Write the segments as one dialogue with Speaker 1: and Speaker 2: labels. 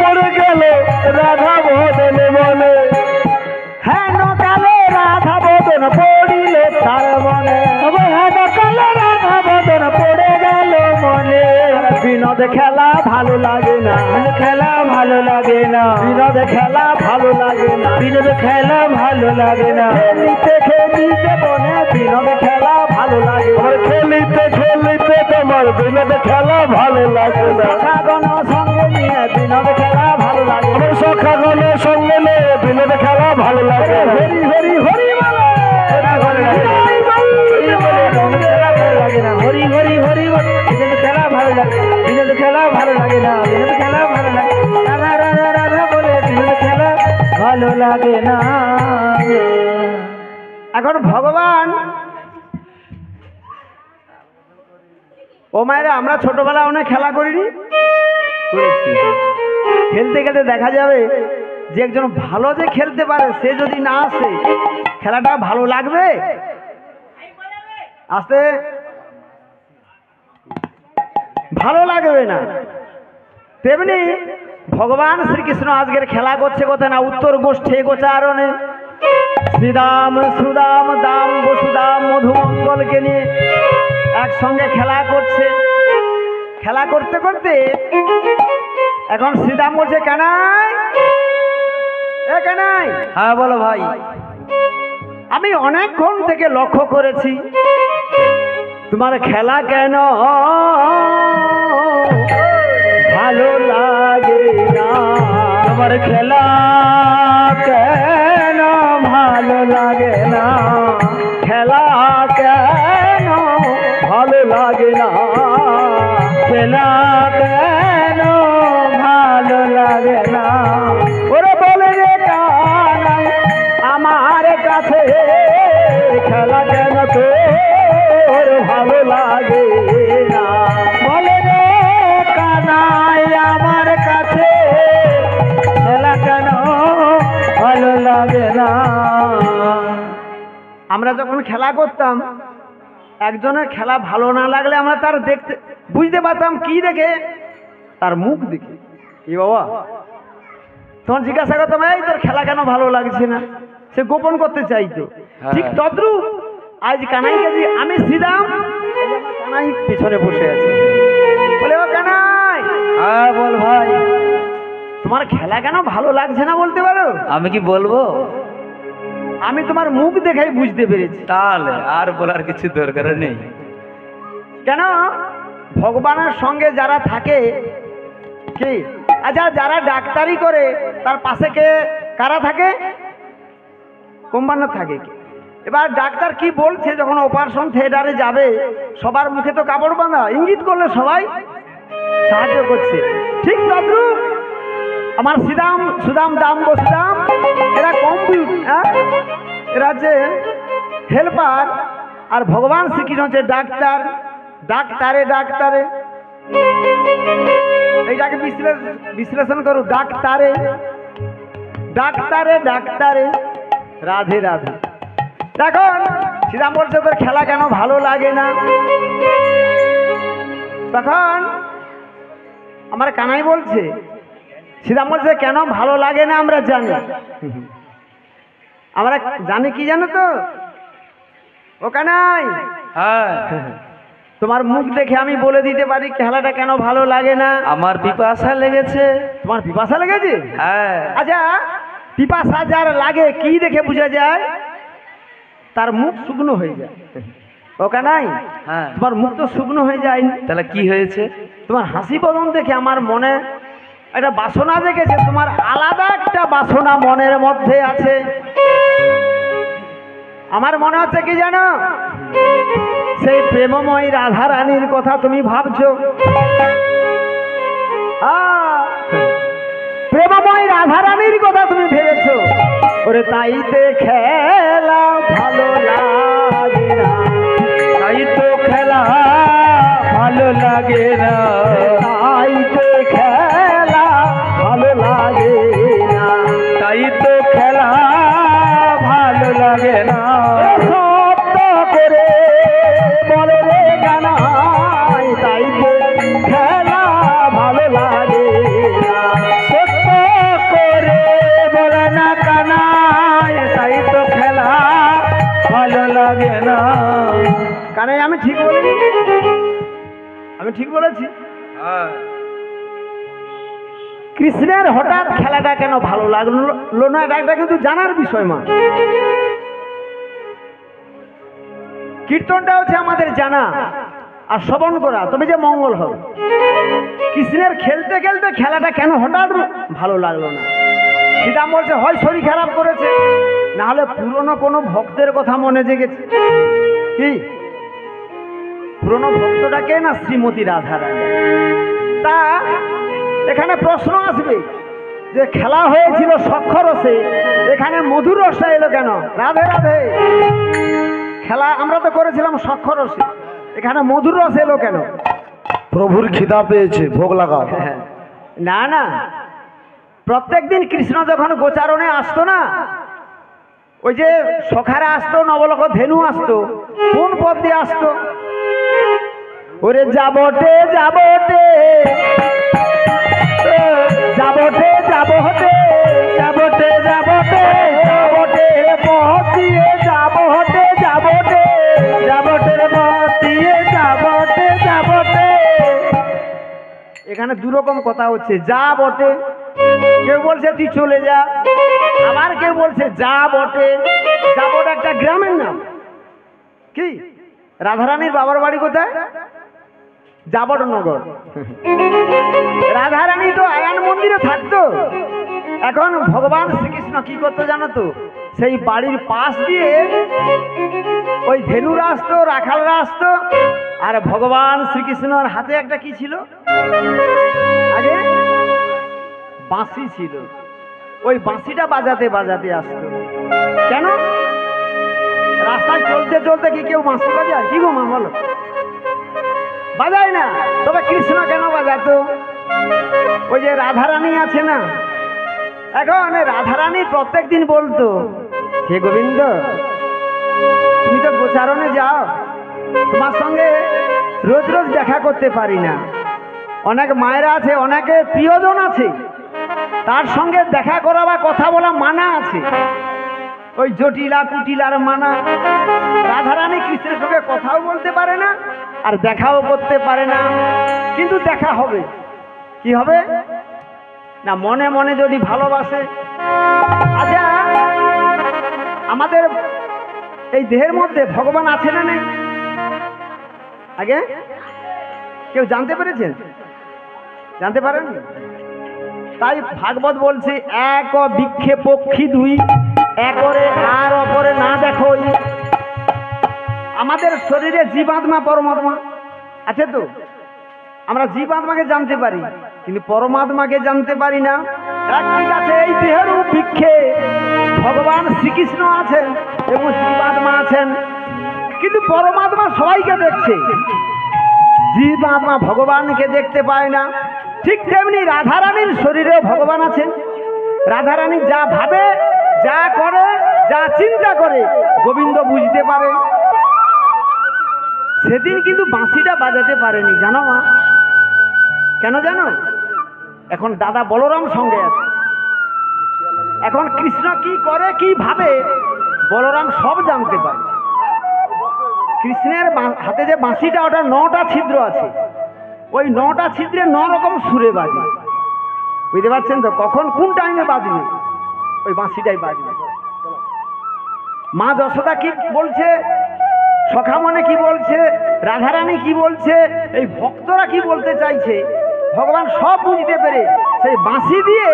Speaker 1: পড়ে গেল রাধা বদন বলে।
Speaker 2: হেন কালে রাধা বদন পড়িল তার মনে, হেন কালে রাধা বদন পড়ে গেল মনে। বিনোদ খেলা ভালো লাগে না, খেলা ভালো লাগে না, বিনোদ খেলা ভালো লাগে না, বিনোদ খেলা ভালো লাগে না। খেলিতে খেলিতে বনে বিনোদ খেলা ভালো লাগে,
Speaker 1: খেলিতে খেলিতে তোমার বিনোদ খেলা ভালো লাগে না।
Speaker 2: সখাগণ সঙ্গে নিয়ে বিনোদ খেলা ভালো লাগে,
Speaker 1: আমার সখাগণ সঙ্গে নিয়ে বিনোদ খেলা ভালো লাগে।
Speaker 2: হরি হরি হরি বলে হরি হরি হরি বলে। বিনোদ খেলা ভালো লাগে, বিনোদ খেলা ভালো লাগে না, বিনোদ খেলা ভালো লাগে। রাধা রাধা রাধা বলে বিনোদ খেলা ভালো লাগে না। এখন ভগবান ও মায়েরা, আমরা ছোটবেলা অনেক খেলা করিনি, করেছি। খেলতে খেলতে দেখা যাবে যে একজন ভালো যে খেলতে পারে সে যদি না আসে খেলাটা ভালো লাগবে? আসতে ভালো লাগবে না। তেমনি ভগবান শ্রীকৃষ্ণ আজকের খেলা করছে কোথায় না, উত্তর গোষ্ঠী গোচারণে শ্রীদাম সুদাম দাম বসুদাম মধুমঙ্গলকে নিয়ে একসঙ্গে খেলা করছে। খেলা করতে করতে এখন শ্রীদাম বলছে, কানাই এ কানাই।
Speaker 1: হ্যাঁ বলো ভাই।
Speaker 2: আমি অনেকক্ষণ থেকে লক্ষ্য করেছি তোমার খেলা কেন ভালো লাগে না,
Speaker 1: তোমার খেলা কেন ভালো লাগে না,
Speaker 2: খেলা কেন ভালো লাগে না,
Speaker 1: খেলা কেন ভালো লাগে না।
Speaker 2: ওরে বলে রে কানাই আমার কাছে খেলা কেন তোর ভালো লাগে না, বলে রে কানাই আমার কাছে খেলা কেন ভালো লাগে না। আমরা যখন খেলা করতাম একজনের খেলা ভালো না লাগলে আমরা তার দেখতে বুঝতে পারতাম কি দেখে, তার মুখ দেখে। কি বাবা, তখন জিজ্ঞাসা করতাম, এই তোর খেলা কেন ভালো লাগছে না? সে গোপন করতে চাইতো। ঠিক তদ্রুপ আজ কানাই কাজী আমি শ্রীদাম, কানাই পিছনে বসে আছে, বলে ও কানাই।
Speaker 1: হ্যাঁ বল ভাই।
Speaker 2: তোমার খেলা কেন ভালো লাগছে না বলতে পারো?
Speaker 1: আমি কি বলবো?
Speaker 2: আমি তোমার মুখ দেখেই বুঝতে পেরেছি।
Speaker 1: তাহলে আর বলার কিছু দরকার নেই।
Speaker 2: কেন? ভগবানের সঙ্গে যারা থাকে কি, আচ্ছা যারা ডাক্তারি করে তার পাশে কে কারা থাকে? কম্পাউন্ডার থাকে। এবার ডাক্তার কি বলছে যখন অপারেশন থিয়েটারে যাবে, সবার মুখে তো কাপড় বাঁধা, ইঙ্গিত করলে সবাই সাহায্য করছে। ঠিক তদ্রুপ আমার শ্রীদাম সুদাম দাম বসুদাম এরা কম্পিউটার, এরা যে হেল্পার, আর ভগবান শ্রীকৃষ্ণ হচ্ছে ডাক্তার। ডাক্তারে ডাক্তারে এইটাকে বিশ্লেষণ করো, ডাক্তারে ডাক্তারে ডাক্তারে রাধে রাধে। দেখুন শ্রীরাম বলছে তোর খেলা কেন ভালো লাগে না, তখন আমার কানাই বলছে, শ্রীরাম বলছে কেন ভালো লাগে না আমরা জানি, আমরা জানি কি জানো তো ও কানাই?
Speaker 1: হ্যাঁ
Speaker 2: তোমার মুখ দেখে আমি বলে দিতে পারি খেলাটা কেন ভালো লাগে না।
Speaker 1: আমার পিপাসা লেগেছে।
Speaker 2: তোমার পিপাসা লেগেছে?
Speaker 1: হ্যাঁ।
Speaker 2: আচ্ছা পিপাসা যার লাগে কি দেখে বোঝা যায়? তার মুখ শুকনো হয়ে যায়। ও কানাই,
Speaker 1: হ্যাঁ
Speaker 2: তোমার মুখ তো শুকনো হয়ে যায়নি,
Speaker 1: তাহলে কি হয়েছে?
Speaker 2: তোমার হাসি বদন দেখে আমার মনে একটা বাসনা জেগেছে, তোমার আলাদা একটা বাসনা মনের মধ্যে আছে। আমার মনে হচ্ছে কি জানো, সেই প্রেমময় রাধা রানীর কথা তুমি ভাবছো। প্রেমময় রাধা রানীর কথা তুমি ভেবেছো। ওরে তাইতে খেলা ভালো লাগে না,
Speaker 1: তাই তো খেলা ভালো লাগে না,
Speaker 2: তাইতে খেলা ভালো লাগে না,
Speaker 1: তাই তো খেলা ভালো লাগে না।
Speaker 2: শব্দ করে বলে রে গানাই, তাইতে খেলা ভালো লাগে না, ঠিক বলেছি? কৃষ্ণের হঠাৎ খেলাটা কেন ভালো লাগলো না, এটা কিন্তু জানার বিষয়। মা, কীর্তনটা হচ্ছে আমাদের জানা আর শ্রবণ করা, তবে যে মঙ্গল হবে। কৃষ্ণের খেলতে খেলতে খেলাটা কেন হঠাৎ ভালো লাগলো না? শ্রীরাম বলছে হয় শরীর খারাপ করেছে, না হলে পুরনো কোনো ভক্তের কথা মনে জেগেছে। কি পুরনো ভক্তটাকে না শ্রীমতী রাধারানী? তা এখানে প্রশ্ন আসবে যে খেলা হয়েছিল সক্ষরসে, এখানে মধুর রসটা এলো কেন? রাধে রাধে। খেলা আমরা তো করেছিলাম সক্ষরসে, এখানে মধুর রস এলো কেন?
Speaker 1: প্রভুর খিদা পেয়েছে, ভোগ লাগাও।
Speaker 2: না না, প্রত্যেক দিন কৃষ্ণ যখন গোচারণে আসতো না, ওই যে সখারা আসতো, নবলক ধেনু আসতো, কোন পথ দিয়ে আসতো? ওরে যাবটে যাবটে যাবটে যাবটে যাবটে যাবটে যাবটে পথ দিয়ে যাবটে যাবটে যাবটের পথ দিয়ে যাবটে যাবটে। এখানে দুরকম কথা হচ্ছে, যা বটে, কেউ বলছে তুই চলে যা, আবার কেউ বলছে যা বটে। যাবট একটা গ্রামের নাম। কি রাধারানীর বাবার বাড়ি কোথায়? যাবটনগর। রাধারানী তো আয়ান মন্দিরে থাকতো। এখন ভগবান শ্রীকৃষ্ণ কি করতো জানো তো? সেই বাড়ির পাশ দিয়ে ওই ধেনুরা আসতো, রাখালরা আসতো, আর ভগবান শ্রীকৃষ্ণর হাতে একটা কি ছিল আগে? বাঁশি ছিল। ওই বাঁশিটা বাজাতে বাজাতে আসতো। কেন? রাস্তায় চলতে চলতে কি কেউ বাঁশি বাজায়? কি গো মা বলো? বাজায় না। তবে কৃষ্ণ কেন বাজাতো? ওই যে রাধারানী আছে না, এখন রাধারানী প্রত্যেক দিন বলতো, হে গোবিন্দ, তুমি তো গোচারণে যাও, তোমার সঙ্গে রোজ রোজ দেখা করতে পারি না। অনেক মায়েরা আছে, অনেকে প্রিয়জন আছে, তার সঙ্গে দেখা করা বা কথা বলা মানা আছে, ওই জটিলা কুটিলার মানা। রাধারানী কৃষ্ণের সঙ্গে কথাও বলতে পারে না আর দেখাও করতে পারে না, কিন্তু দেখা হবে। কি হবে না? মনে মনে যদি ভালোবাসে। আচ্ছা, আমাদের এই দেহের মধ্যে ভগবান আছে না নেই? আগে কেউ জানতে পেরেছেন? জানতে পারেন? তাই ভাগবত বলছে, এক বিক্ষে পক্ষী দুই, একরে আর অপরে না দেখোই। আমাদের শরীরে জীবাত্মা পরমাত্মা আছে তো, আমরা জীবাত্মাকে জানতে পারি, কিন্তু পরমাত্মাকে জানতে পারি না। ঠিক আছে, এই দেহের বৃক্ষে ভগবান শ্রীকৃষ্ণ আছেন এবং জীবাত্মা আছেন, কিন্তু পরমাত্মা সবাইকে দেখছে, জীবাত্মা ভগবানকে দেখতে পায় না। ঠিক তেমনি রাধারানীর শরীরেও ভগবান আছেন। রাধারানী যা ভাবে, যা করে, যা চিন্তা করে, গোবিন্দ বুঝতে পারে। সেদিন কিন্তু বাঁশিটা বাজাতে পারেনি, জানো মা? কেন জানো? এখন দাদা বলরাম সঙ্গে আছে। এখন কৃষ্ণ কি করে, কি ভাবে, বলরাম সব জানতে পারে। কৃষ্ণের হাতে যে বাঁশিটা, ওটা 9টা ছিদ্র আছে। ওই 9টা ছিদ্রে 9 রকম সুরে বাজে। বুঝতে পারছেন তো? কখন কোন টাইমে বাজবে, ওই বাঁশিটাই বাজবে। মা যশোদা কি বলছে, সখা মনে কি বলছে, রাধারানী কি বলছে, এই ভক্তরা কি বলতে চাইছে, ভগবান সব বুঝতে পেরে সেই বাঁশি দিয়ে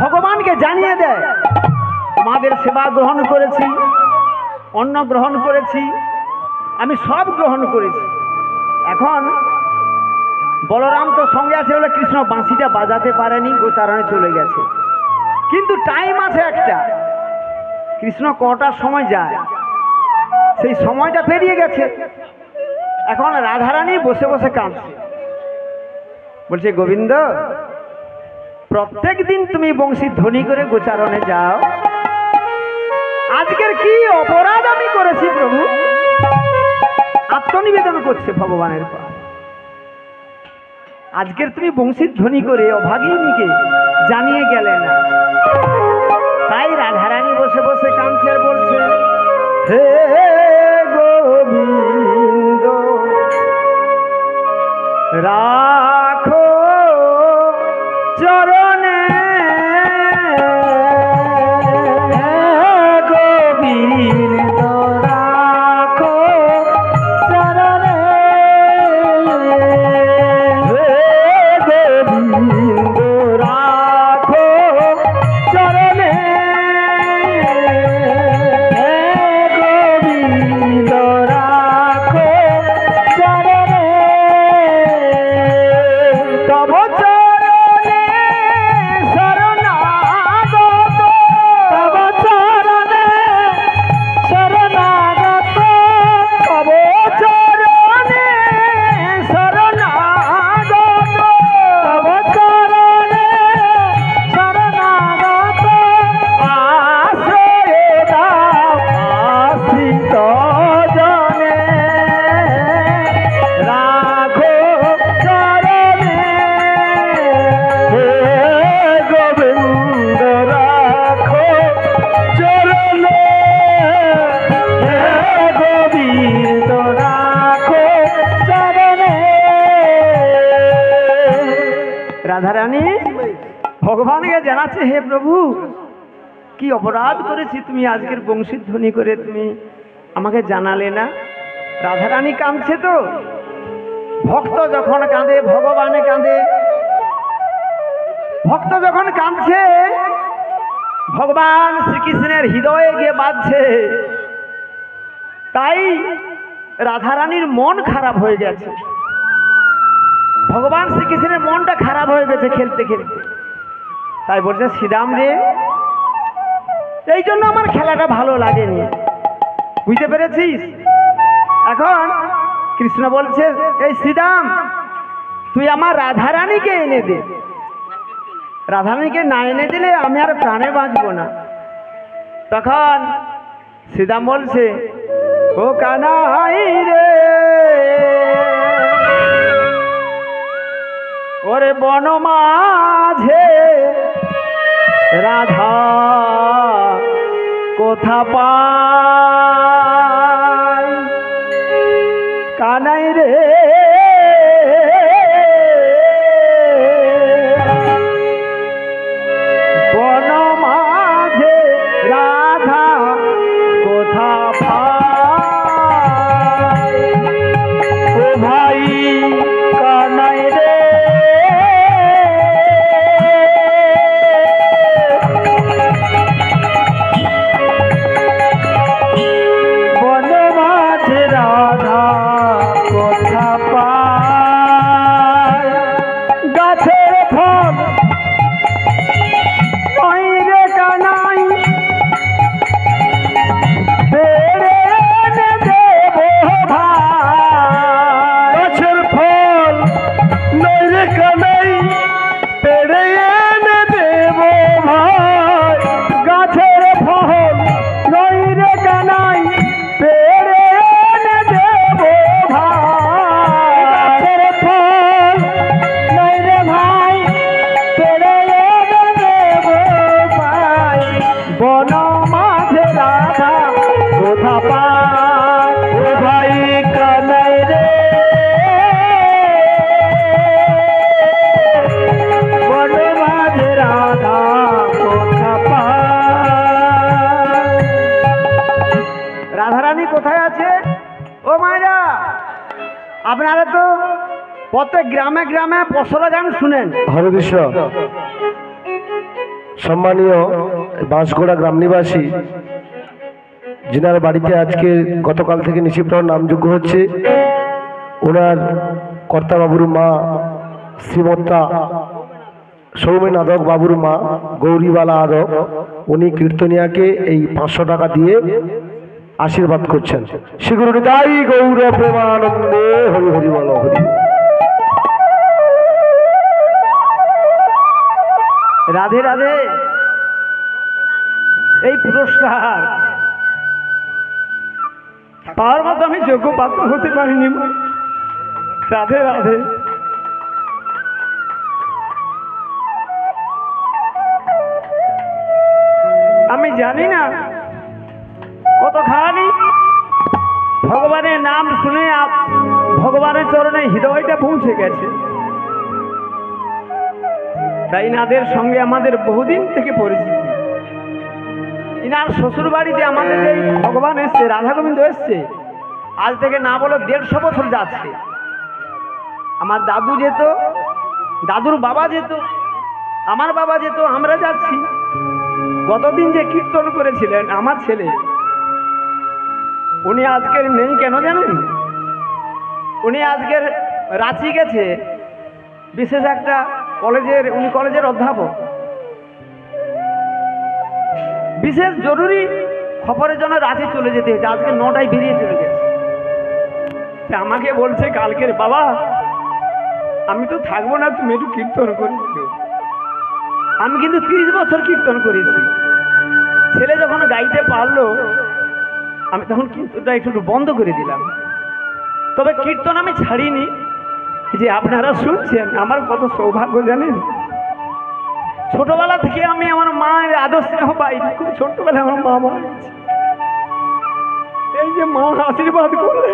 Speaker 2: ভগবানকে জানিয়ে দেয়, তোমাদের সেবা গ্রহণ করেছি, অন্ন গ্রহণ করেছি, আমি সব গ্রহণ করেছি। এখন বলরাম তো সঙ্গে আছে বলে কৃষ্ণ বাঁশিটা বাজাতে পারেনি, গোচারণে চলে গেছে। কিন্তু টাইম আছে একটা, কৃষ্ণ কটার সময় যায়, সেই সময়টা পেরিয়ে গেছে। এখন রাধারানী বসে বসে কাঁদছে, বলছে, গোবিন্দ, প্রত্যেক দিন তুমি বংশী ধ্বনি করে গোচারণে যাও, আজকের কি অপরাধ আমি করেছি প্রভু? আত্মনিবেদন করছে ভগবানের পা। আজকের তুমি বংশী ধ্বনি করে অভাগিনীকে জানিয়ে গেলে না। তাই রাধারানী বসে বসে কাঁদছে আর বলছে, হে গোবিন্দ রাখো চরণে গোবিন্দ রাখো চরণে গোবিন্দ রাখো চরণে গোবিন্দ রাখো চরণে তব চরণে শরণাগত তব চরণে শরণাগত তব চরণে শরণাগত তব চরণে শরণাগত আশ্রয় দাও আশ্রিত জনে রাখো চরণে হে গোবিন্দ রাখো চরণে হে গোবিন্দ রাখো চরণে রাধারানী ভগবানকে জানাচ্ছে হে প্রভু কি অপরাধ করেছি তুমি আজকের বংশীধ্বনি করে তুমি আমাকে জানালে না রাধারানী কাঁদছে তো ভক্ত যখন কাঁদে ভগবানে কাঁদে ভক্ত যখন কাঁদছে ভগবান শ্রীকৃষ্ণের হৃদয়ে গিয়ে বাজছে তাই রাধারানীর মন খারাপ হয়ে গেছে ভগবান শ্রীকৃষ্ণের মনটা খারাপ হয়ে গেছে খেলতে খেলতে তাই বলছে শ্রীরাম রে এই জন্য আমার খেলাটা ভালো লাগেনি বুঝতে পেরেছিস এখন কৃষ্ণ বলছে এই শ্রীরাম তুই আমার রাধারানীকে এনে দে রাধারানীকে না এনে দিলে আমি আর প্রাণে বাঁচবো না তখন শ্রীরাম বলছে ও কানাই রে ওরে বন মাঝে রাধা কোথা পাই কানাই রে বন মাঝে রাধা কোথা পাই ও ভাই কানাই রে বন মাঝে রাধা কোথা পাই গাছের ফল ওই রে কানাই বেড়ে এনে দেব ভাই
Speaker 1: গাছের ফল নই রে কানাই পেড়ে এনে দেব ভাই
Speaker 2: গাছের ফল নই রে কানাই পেড়ে এনে দেব ভাই গাছের ফল নই রে ভাই পেড়ে এনে দেব ভাই বন মাঝে রাধা কোথা পাই
Speaker 1: ও ভাই কানাই রে
Speaker 2: বন মাঝে রাধা কোথা পাই রাধারানী কোথায় আছে ও মায়েরা আপনারা তো প্রত্যেক গ্রামে গ্রামে পসরা গান শুনেন
Speaker 1: হরে কৃষ্ণ সম্মানীয় বাঁশগোড়া গ্রাম নিবাসী যিনার বাড়িতে আজকে গতকাল থেকে নিশিপ্রহর নামযোগ্য হচ্ছে ওনার কর্তাবাবুর মা শ্রীমত্তা সৌমেন আদক বাবুর মা গৌরীবালা আদক উনি কীর্তনিয়াকে এই 500 টাকা দিয়ে আশীর্বাদ করছেন শ্রীগুরু নিতাই গৌর প্রেমানন্দে হরি হরি বল হরি
Speaker 2: রাধে রাধে এই পুরস্কার পাওয়ার মতো আমি যোগ্য পাত্র হতে পারিনি মা। রাধে রাধে আমি জানি না কতখানি ভগবানের নাম শুনে ভগবানের চরণে হৃদয়টা পৌঁছে গেছে। তাই ইনাদের সঙ্গে আমাদের বহুদিন থেকে পরিচিতি। ইনার শ্বশুর বাড়িতে আমাদের এই ভগবান এসছে, রাধা গোবিন্দ এসছে, আজ থেকে না বলে 150 বছর যাচ্ছে। আমার দাদু যেত, দাদুর বাবা যেত, আমার বাবা যেত, আমরা যাচ্ছি। গতদিন যে কীর্তন করেছিলেন আমার ছেলে, উনি আজকের নেই কেন জানেন? উনি আজকের রাঁচি গেছে বিশেষ একটা কলেজের, উনি কলেজের অধ্যাপক। বিশেষ জরুরি খবরের জন্য রাঁচি চলে যেতে হয়েছে, আজকে 9টায় বেরিয়ে চলে গেছে। আমাকে বলছে কালকের, বাবা আমি তো থাকবো না, তুমি একটু কীর্তন করে দিও। আমি কিন্তু 30 বছর কীর্তন করেছি। ছেলে যখন গাইতে পারলো আমি তখন কীর্তনটা একটু বন্ধ করে দিলাম। তবে কীর্তন আমি ছাড়িনি। যে আপনারা শুনছেন, আমার কত সৌভাগ্য জানেন, ছোটবেলা থেকে আমি আমার মায়ের আদর স্নেহ পাই। খুব ছোট্টবেলায় আমার মা মারা গেছে। এই যে মা আশীর্বাদ করলে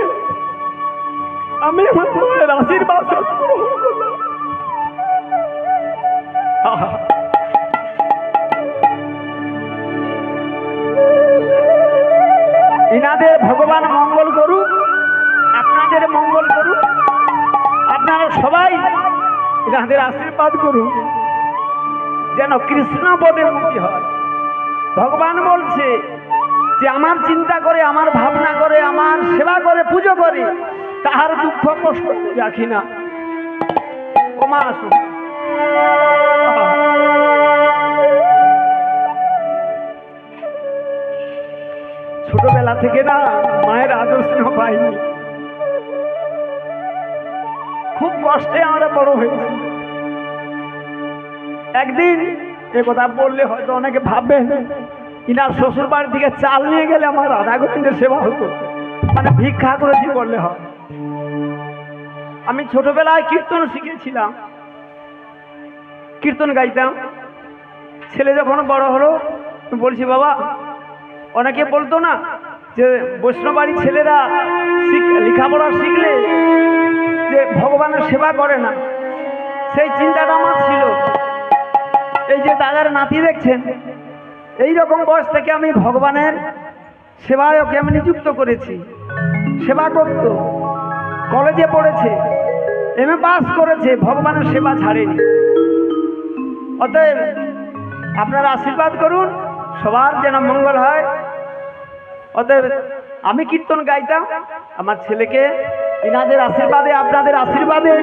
Speaker 2: আমি আমার মায়ের আশীর্বাদ গ্রহণ করলাম। ইনাদের ভগবান মঙ্গল করুক, আপনাদের মঙ্গল করুক, আপনারা সবাই ইনাদের আশীর্বাদ করুন যেন কৃষ্ণ পদে মুক্তি হয়। ভগবান বলছে যে আমার চিন্তা করে, আমার ভাবনা করে, আমার সেবা করে, পুজো করে, তাহার দুঃখ কষ্ট রাখি না। ও মা আসুন। ছোটবেলা থেকে না মায়ের আদর স্নেহ পাইনি, খুব কষ্টে আমরা বড় হয়েছি। একদিন এ কথা বললে হয়তো অনেকে ভাববেন ইনার শ্বশুর বাড়ি থেকে চাল নিয়ে গেলে আমার রাধা গোবিন্দের সেবা হতো, মানে ভিক্ষা করেছি বললে হয়। আমি ছোটবেলায় কীর্তন শিখেছিলাম, কীর্তন গাইতাম। ছেলে যখন বড় হলো বলছি, বাবা অনেকে বলতো না যে বৈষ্ণব বাড়ির ছেলেরা লেখাপড়া শিখলে যে ভগবানের সেবা করে না, সেই চিন্তাটা আমার ছিল। এই যে দাদার নাতি দেখছেন, এই রকম বয়স থেকে আমি ভগবানের সেবায় ওকে আমি নিযুক্ত করেছি। সেবা করত, কলেজে পড়েছে, এমএ পাস করেছে, ভগবানের সেবা ছাড়েনি। অতএব আপনারা আশীর্বাদ করুন সবার যেন মঙ্গল হয়। অতএব আমি কীর্তন গাইতাম, আমার ছেলেকে ইনাদের আশীর্বাদে, আপনাদের আশীর্বাদে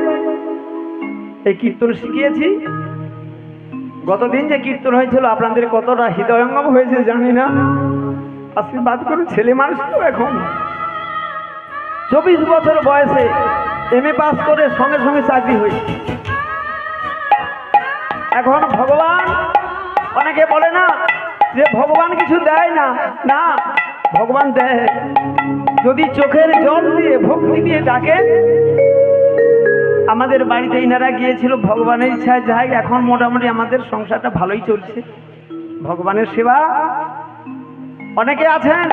Speaker 2: এই কীর্তন শিখিয়েছি। গতদিন যে কীর্তন হয়েছিল আপনাদের কতটা হৃদয়ঙ্গম হয়েছে জানি না। আশীর্বাদ করুন। ছেলে মানুষ তো এখন 24 বছর বয়সে এমএ পাস করে সঙ্গে সঙ্গে চাকরি হয়েছে। এখন ভগবান, অনেকে বলে না যে ভগবান কিছু দেয় না, না ভগবান দেয়। যদি চোখের জল দিয়ে ভক্তি দিয়ে ডাকে। আমাদের বাড়িতে ইনারা গিয়েছিল, ভগবানের ইচ্ছায় যাই, এখন মোটামুটি আমাদের সংসারটা ভালোই চলছে। ভগবানের সেবা। অনেকে আছেন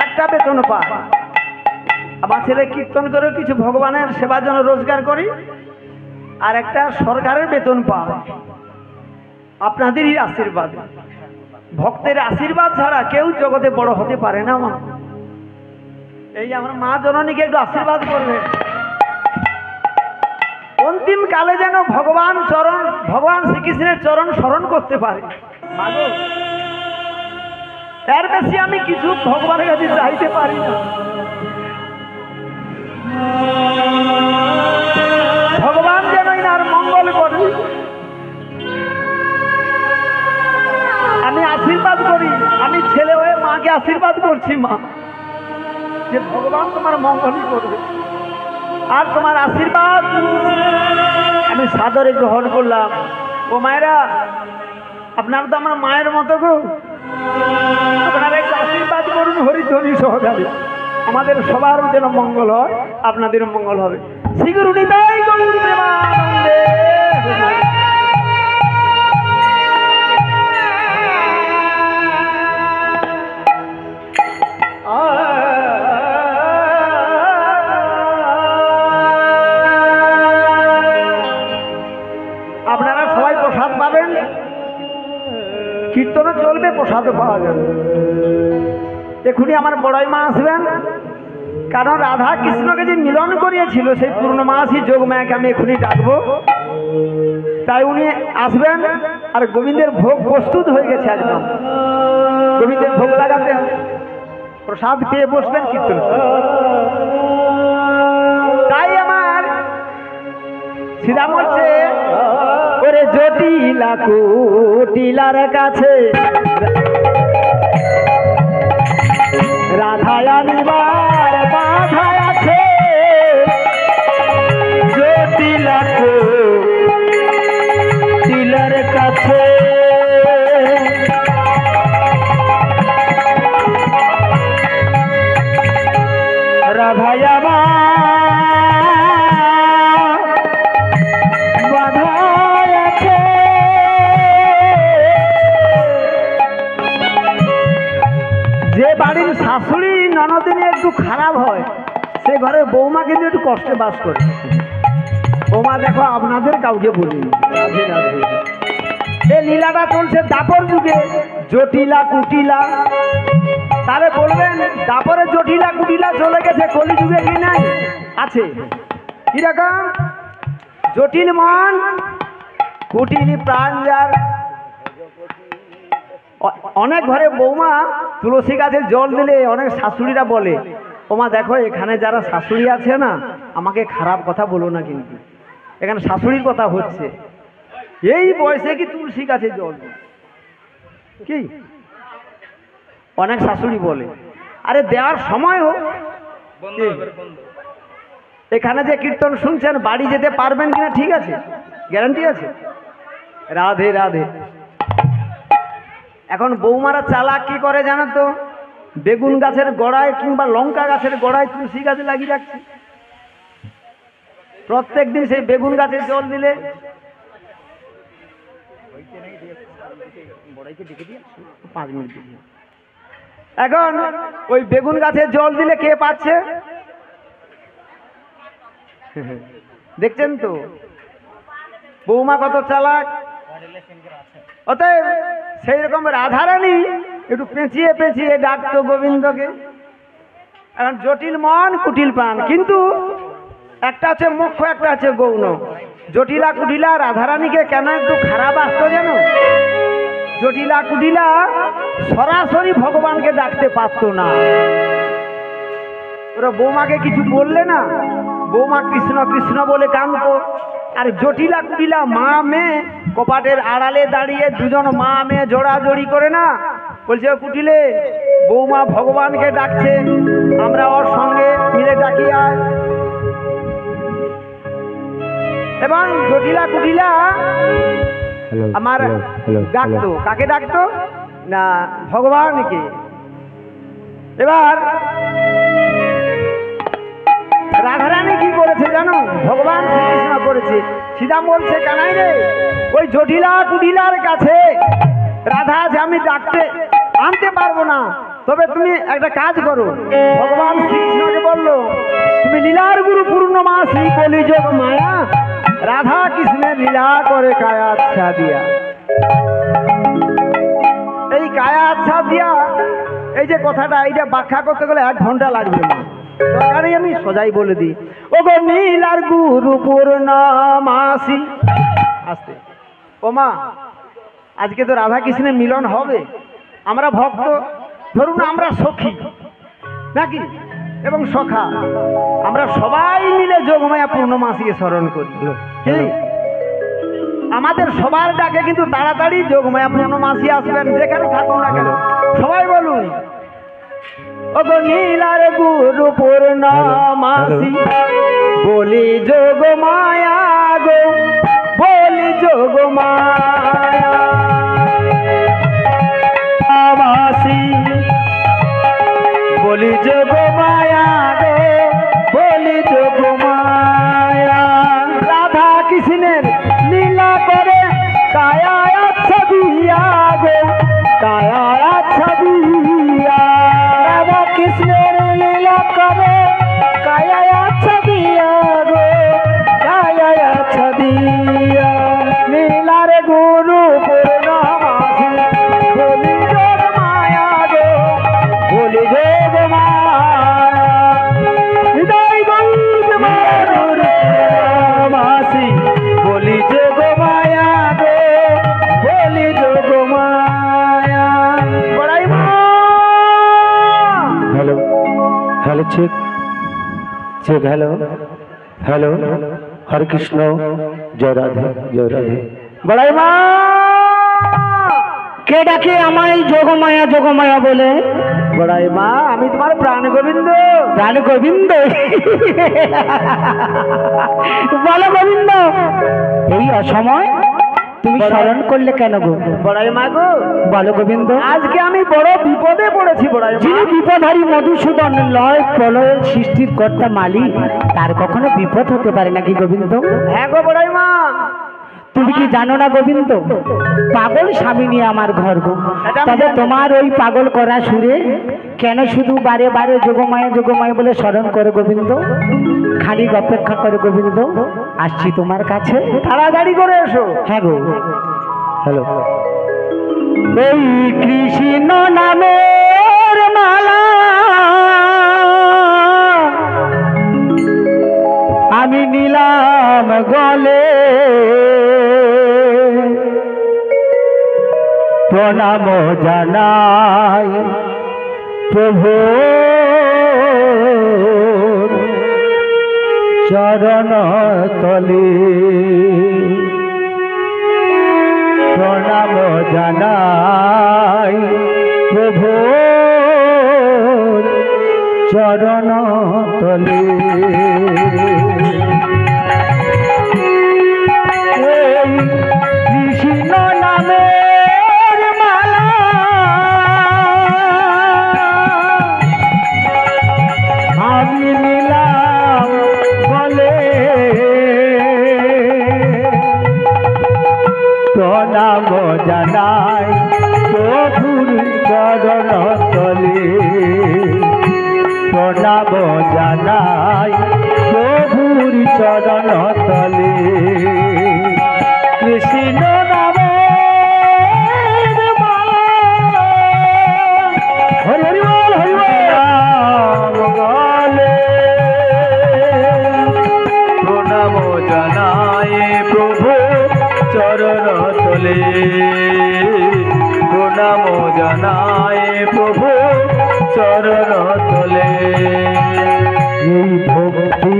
Speaker 2: একটা বেতন পায়, আমার ছেলে কীর্তন করে কিছু ভগবানের সেবার জন্য রোজগার করি, আর একটা সরকারের বেতন পায়। আপনাদেরই আশীর্বাদ, ভক্তের আশীর্বাদ ছাড়া কেউ জগতে বড় হতে পারে না। মা, এই আমার মা জননীকে একটু আশীর্বাদ করবে। অন্তিম কালে যেন ভগবান শ্রীকৃষ্ণের চরণ স্মরণ করতে পারে। এর বেশি আমি কিছু ভগবানের কাছে চাইতে পারি না। ভগবান যেন ইনার মঙ্গল করে। আমি আশীর্বাদ করি, আমি ছেলে হয়ে মাকে আশীর্বাদ করছি, মা যে ভগবান তোমার মঙ্গলই করবে। আর তোমার আশীর্বাদ আমি সাদরে গ্রহণ করলাম। ও মায়েরা, আপনারা তো আমার মায়ের মতো গো, আপনারা একটু আশীর্বাদ করুন হরিধ্বনি সহকারে। আমাদের সবার যেন মঙ্গল হয়, আপনাদের মঙ্গল হবে। শ্রী গুরু নিতাই গৌর প্রেমানন্দে। কীর্তনও চলবে, প্রসাদও পাওয়া যাবে। এখনই আমার বড়াই মা আসবেন, কারণ রাধা কৃষ্ণকে যে মিলন করিয়েছিল সেই পূর্ণমাসী যোগমায়াকে আমি এখনই ডাকবো, তাই উনি আসবেন। আর গোবিন্দের ভোগ প্রস্তুত হয়ে গেছে, একদম গোবিন্দের ভোগ লাগাতে হবে। প্রসাদ পেয়ে বসবেন, কীর্তন তাই আমার শ্রীরাম বলছে, ওরে জটিলা কুটিলার কাছে রাধায় আনিবার বাধা আছে,
Speaker 1: জটিলা কুটিলার কাছে রাধায়
Speaker 2: যে বাড়ির শাশুড়ি ননদিনী একটু খারাপ হয়, সে ঘরের বৌমা কিন্তু একটু কষ্টে বাস করে। বৌমা দেখো, আপনাদের কাউকে বলিনি, এই লীলাটা চলছে দাপর যুগে, জটিলা কুটিলা। তাহলে বলবেন দাপরে জটিলা কুটিলা চলে গেছে, কলি যুগে কি নাই? আছে। কিরকম? জটিল মন, কুটিলি প্রাণ যার। অনেক ঘরে বৌমা তুলসী গাছে জল দিলে অনেক শাশুড়িরা বলে, ওমা দেখো এখানে যারা শাশুড়ি আছে না, আমাকে খারাপ কথা বলো না, কিন্তু এখানে শাশুড়ির কথা হচ্ছে, এই বয়সে কি তুলসী গাছে জল কি? অনেক শাশুড়ি বলে। আরে দেওয়ার সময় হোক। এখানে যে কীর্তন শুনছেন, বাড়ি যেতে পারবেন কিনা ঠিক আছে? গ্যারান্টি আছে? রাধে রাধে। এখন বৌমারা চালাক কি করে জানো তো? বেগুন গাছের গোড়ায় কিংবা লঙ্কা গাছের গোড়ায় তুলসী গাছে লাগিয়ে রাখছে। প্রত্যেক দিন সেই বেগুন গাছে জল দিলে এখন ওই বেগুন গাছে জল দিলে কে পাচ্ছে? দেখছেন তো বৌমা কত চালাক। অতএব সেই রকম রাধারানী একটু পেঁচিয়ে পেঁচিয়ে ডাকতো গোবিন্দকে। এখন জটিল মন কুটিল প্রাণ, কিন্তু একটা আছে মুখ্য, একটা আছে গৌণ। জটিলা কুটিলা রাধারানীকে কেন একটু খারাপ আসতো জানো? জটিলা কুটিলা সরাসরি ভগবানকে ডাকতে পারতো না। ওরা বৌমাকে কিছু বললে না, বৌমা কৃষ্ণ কৃষ্ণ বলে কাঁদতো। আর জটিলা কুটিলা মা মেয়ে কপাটের আড়ালে দাঁড়িয়ে দুজন মা মেয়ে জোড়াজড়ি করে না, বলছে কুটিলে বৌমা ভগবানকে ডাকছে, আমরা ওর সঙ্গে মিলে ডাকি আয়। এবং জটিলা কুটিলা আমার ডাকতো, কাকে ডাকতো না? ভগবানকে। এবার রাধারানী কি করেছে জানো? ভগবান শ্রীকৃষ্ণ করেছে। সীতা বলছে, কানাই রে, ওই জটিলা কুটিলার কাছে রাধা আছে, আমি ডাকতে আনতে পারবো না, তবে তুমি একটা কাজ করো। ভগবান শ্রীকৃষ্ণকে বলল, তুমি লীলার গুরু পূর্ণমাসী কলিযোগ মায়া, রাধা কৃষ্ণের লীলা করে কায়া আচ্ছা দিয়া। এই কায়া আচ্ছা দিয়া, এই যে কথাটা, এইটা ব্যাখ্যা করতে গেলে 1 ঘন্টা লাগবে না, দরকারই আমি সোজাই বলে দিই। ও গো নীলার গুরু পূর্ণমাসী। আস্তে। ও মা, আজকে তো রাধা কৃষ্ণের মিলন হবে, আমরা ভক্ত, ধরুন আমরা সখী নাকি এবং সখা, আমরা সবাই মিলে যোগমায়া পূর্ণমাসীকে স্মরণ করি। আমাদের সবার ডাকে কিন্তু তাড়াতাড়ি যোগমায়া পূর্ণমাসী আসবেন, যেখানে থাকুন না কেন। সবাই বলুন, ও গো নীলার গুরু পূর্ণমাসী, বলি যোগমায়া গো, বলি যোগমায়া মাসী, বলি যোগমায়া গো, বলি যোগমায়া। রাধা কৃষ্ণের লীলা করে কায়া আচ্ছা দিয়া গো, কায়া আচ্ছা দিয়া। রাধা কৃষ্ণের লীলা করে কায়া আচ্ছা দিয়া গো, কায়া আচ্ছা দিয়া। লীলার গুরু পূর্ণমাসী,
Speaker 1: তাহলে চেক চেক। হ্যালো হ্যালো, হরে কৃষ্ণ, জয় রাধে জয় রাধে।
Speaker 2: বড়াই মা,
Speaker 3: কে ডাকে আমায় যোগমায়া যোগমায়া বলে?
Speaker 2: বড়াই মা, আমি তোমার প্রাণ গোবিন্দ।
Speaker 3: প্রাণ গোবিন্দ? বলো গোবিন্দ, এই অসময় তুমি স্মরণ করলে কেন গো?
Speaker 2: বড়াই মা গো,
Speaker 3: বলো গোবিন্দ।
Speaker 2: আজকে আমি বড় বিপদে পড়েছি বড়াই মা।
Speaker 3: যিনি বিপদহারী মধুসূদন লয় প্রলয়ের সৃষ্টির কর্তা মালিক, তার কখনো বিপদ হতে পারে নাকি গোবিন্দ?
Speaker 2: হ্যাঁ গো বড়াই মা।
Speaker 3: তুমি কি জানো না গোবিন্দ, পাগল স্বামী নিয়ে আমার ঘর গো।
Speaker 2: এটা আমি
Speaker 3: তবে
Speaker 2: জানি।
Speaker 3: তোমার ওই পাগল করা সুরে কেন শুধু বারে বারে যোগমায়া যোগমায়া বলে স্মরণ করে গোবিন্দ? খানিক অপেক্ষা করে গোবিন্দ, আসছি তোমার কাছে।
Speaker 2: তাড়াতাড়ি করে এসো।
Speaker 3: হ্যাঁ গো।
Speaker 1: হ্যালো,
Speaker 3: এই কৃষ্ণ নামের মালা আমি নিলাম গলে, প্রণাম জানাই প্রভু চরণ তলে, প্রণাম জানাই প্রভু চরণ তলে। এই কৃষ্ণ নামের মালা আমি নিলাম বলে, প্রণাম জানাই প্রভুর চরণ তলে, প্রণাম জানাই প্রভুর চরণ তলে। কৃষ্ণ নামের মালা, হরি হরি বল হরি বল গলে,
Speaker 1: প্রণাম জানাই প্রভু চরণ তলে, প্রণাম জানাই প্রভু চরণ তলে।
Speaker 3: এই ভক্তি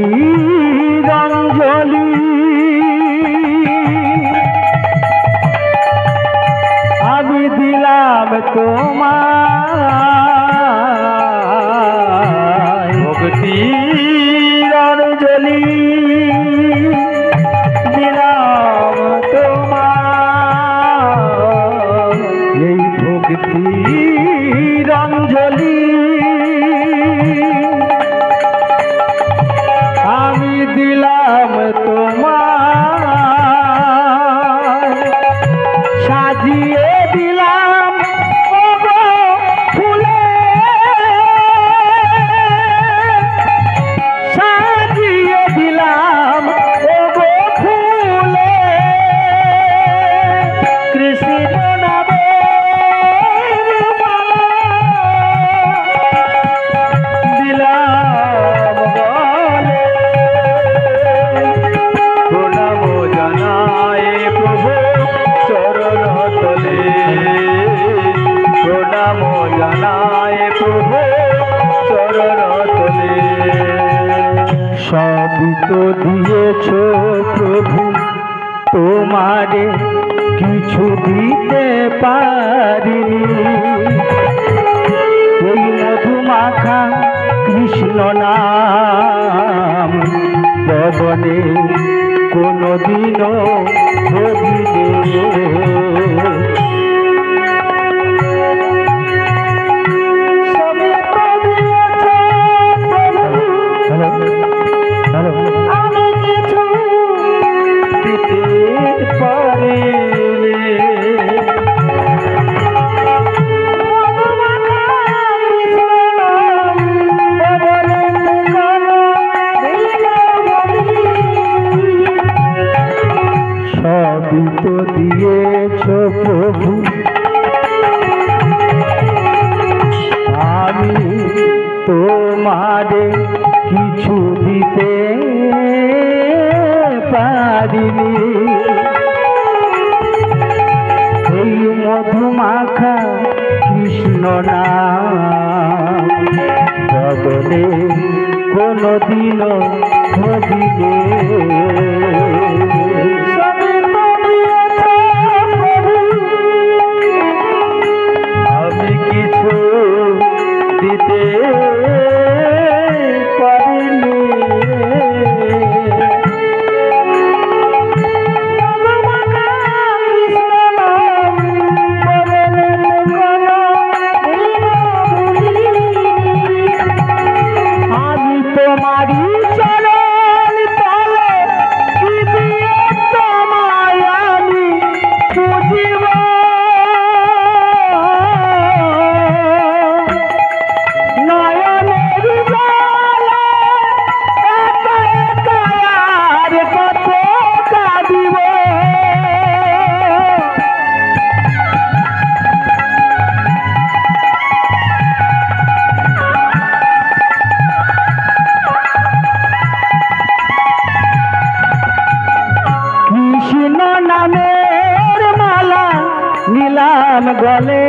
Speaker 3: অঞ্জলি আমি দিলাম তোমায়,
Speaker 1: ভক্তির অঞ্জলি
Speaker 3: দিলাম তোমায়। এই ভক্তির অঞ্জলি আমি দিলাম তোমায়, সাজিয়ে দিলাম ওগো ফুলে, সাজিয়ে দিলাম ওগো ফুলে, কৃষ্ণ নামের মালা দিলাম গলে,
Speaker 1: প্রণাম জানাই প্রভু চরণ তলে, প্রণাম জানাই প্রভু চরণ তলে।
Speaker 3: সবই তো দিয়েছ প্রভু, তোমারে কিছু দিতে পারিনি। এই মধুমাখা কৃষ্ণ নাম পবনে কোনদিনও ভোগিনি। সবই তো দিয়েছ প্রভু,
Speaker 1: হ্যালো,
Speaker 3: আমি কিছু
Speaker 1: দিতে পারিনি।
Speaker 3: মধুমাখা কৃষ্ণ নাম পবনে কোনদিনও সবই তো দিয়েছ এই মধুমাখা কৃষ্ণ নাম বদলে কোনদিনও ভজিলে আমি কিছু দিতে পারিনি আমি তোমারই চরণ তলে কি দিয়ে তোমায় আমি বুঝিব নয়নের জলে একা একা আর কত কাঁদিব কৃষ্ণ নামের মালা নিলাম গলে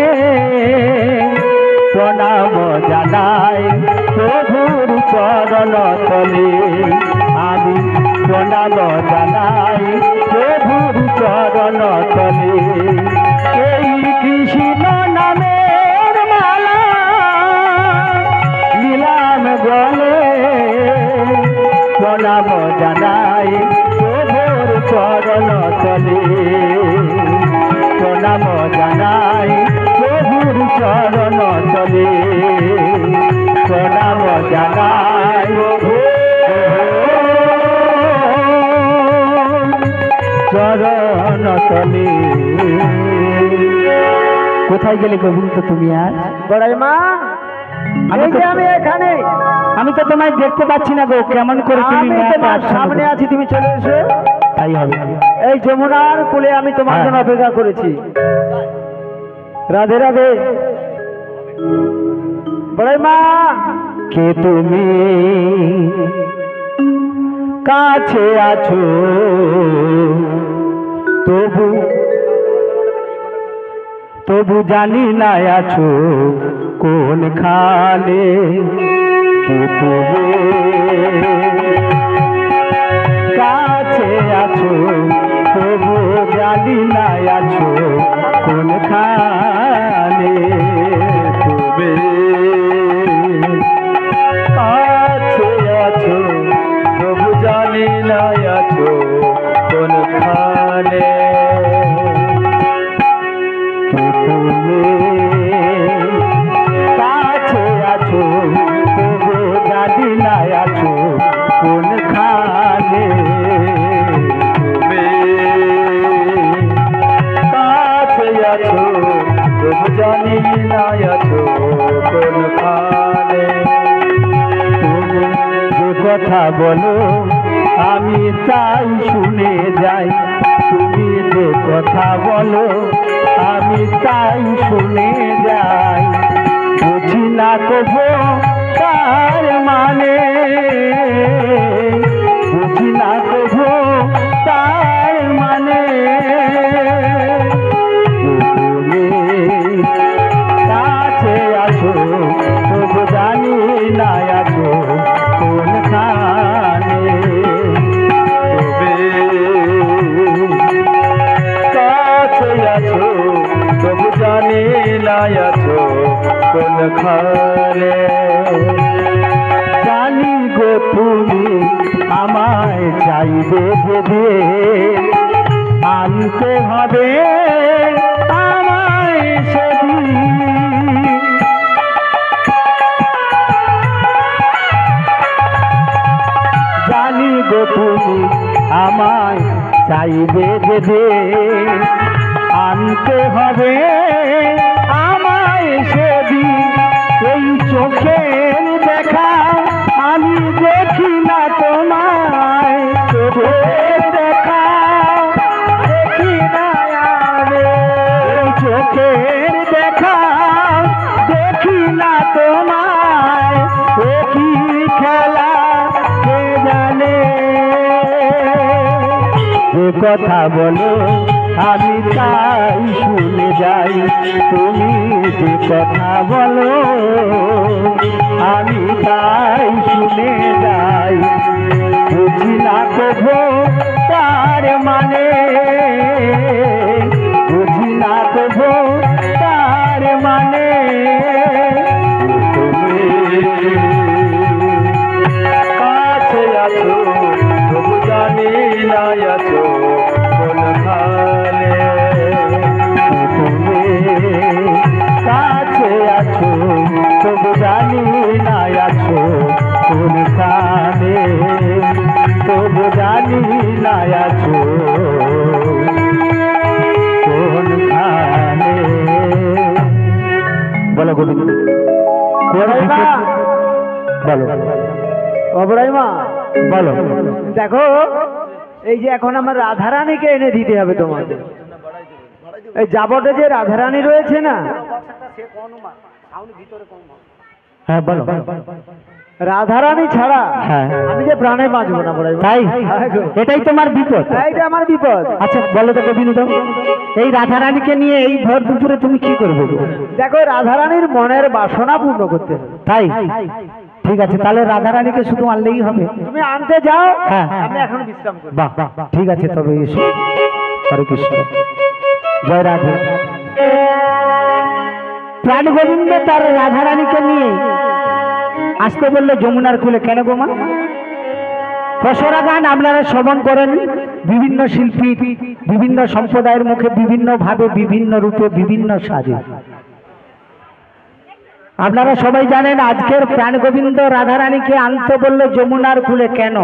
Speaker 3: প্রণাম জানাই প্রভুর চরণ তলে আমি প্রণাম জানাই প্রভুর চরণ তলে এই কৃষ্ণ নামের মালা নিলাম গলে প্রণাম জানাই প্রভুর চরণ তলে প্রণাম জানাই প্রভুর চরণ তলে প্রণাম জানাই চরণ তলে। কোথায় গেলে গোবিন্দ তুমি আজ?
Speaker 2: বড়াই মা
Speaker 3: আমি
Speaker 2: এই যে আমি এখানে,
Speaker 3: আমি তো তোমায় দেখতে পাচ্ছি না গো, কেমন করে তুমি
Speaker 2: আমি তোমার সামনে আছি, তুমি চলে এসো।
Speaker 3: তাই হবে।
Speaker 2: এই যমুনার কোলে আমি তোমার জন্য অপেক্ষা করেছি। রাধে রাধে। বড়াই মা
Speaker 3: কে তুমি কাছে আছো তবু তবু জানি না আছো কোন খালে। কে তুমি কাছে আছো তবু জানি না আছো কোন খালে। তুমি কাছে আছো তবু জানি না আছো কোন খালে। তুমি কাছে আছো তবু জানি না আছো কোন খালে। তুমি কাছে আছো তবু জানি না আছো কোন খালে। তুমি যে কথা বলো আমি তাই শুনে যাই। তুমি যে কথা বলো আমি তাই শুনে যাই। বুঝি না কবো তার মানে, বুঝি না কবো তার মানে। তুমি কাছে আছো তবু জানি না আছো কোন খানে। কাছে আছো তবু জানি না আছো কোন খানে। জানি গো তুমি আমায় চাইবে যে আনতে হবে আমায় সেদিন। জানি গো তুমি আমায় চাইবে যে আনতে হবে আমায় সেদিন। এই চোখের দেখা আমি দেখি না তোমায়, চোখের দেখা দেখি না আমি। এই চোখের দেখা দেখি না তোমায়, এ কি খেলা কে জানে। যে কথা বলো আমি তাই শুনে যাই তুমি যে কথা বলো আমি তাই শুনে যাই বুঝি না কবো তার মানে বুঝি না কবো তার মানে কাছে আছো তবু জানি না আছো কোনখানে তুমি কাছে আছো তবু জানি না আছো কোনখানে তবু জানি না আছো কোনখানে বলো গোবিন্দ বলো
Speaker 2: অবরাইমা
Speaker 3: বলো
Speaker 2: দেখো এই যে এখন আমার রাধারানীকে এনে দিতে হবে তোমাদের এই যাবটে যে রাধারানী রয়েছে না
Speaker 3: হ্যাঁ বলো
Speaker 2: রাধারানী ছাড়া
Speaker 3: হ্যাঁ।
Speaker 2: আমি যে প্রাণে বাঁচবো না বড়াইমা।
Speaker 3: তাই
Speaker 2: হ্যাঁ গো।
Speaker 3: এটাই তোমার বিপদ
Speaker 2: এইটা আমার বিপদ।
Speaker 3: আচ্ছা বলো তো গোবিন্দ এই রাধারানীকে নিয়ে এই ভর দুপুরে তুমি কি করবে গো?
Speaker 2: দেখো রাধারানীর মনের বাসনা পূর্ণ করতে হবে।
Speaker 3: তাই ঠিক আছে তাহলে রাধারানীকে শুধু আনলেই হবে
Speaker 2: তুমি আনতে যাও
Speaker 3: হ্যাঁ।
Speaker 2: আমি এখন বিশ্রাম করি।
Speaker 3: বাহ ঠিক আছে তবে এসো হরে কৃষ্ণ জয় রাধে প্রাণ গোবিন্দ তার রাধারানীকে নিয়ে আসতে বললো যমুনার কুলে কেন গো মা পসরা গান আপনারা শ্রবণ করেন বিভিন্ন শিল্পী বিভিন্ন সম্প্রদায়ের মুখে বিভিন্ন ভাবে বিভিন্ন রূপে বিভিন্ন সাজে আপনারা সবাই জানেন আজকের প্রাণ গোবিন্দ রাধারানীকে আনতে বললো যমুনার কুলে কেন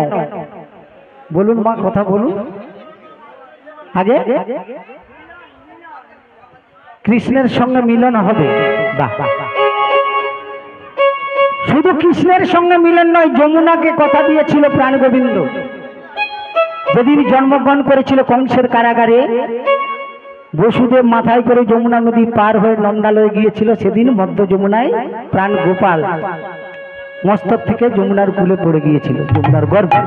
Speaker 3: বলুন মা কথা বলুন আগে কৃষ্ণের সঙ্গে মিলন হবে বাহ শুধু কৃষ্ণের সঙ্গে মিলন নয় যমুনাকে কথা দিয়েছিল প্রাণ গোবিন্দ যেদিন জন্মগ্রহণ করেছিল কংসের কারাগারে বসুদেব মাথায় করে যমুনা নদী পার হয়ে নন্দালয়ে গিয়েছিল সেদিন মধ্য যমুনায় প্রাণ গোপাল মস্তক থেকে যমুনার কুলে পড়ে গিয়েছিল যমুনার গর্ভে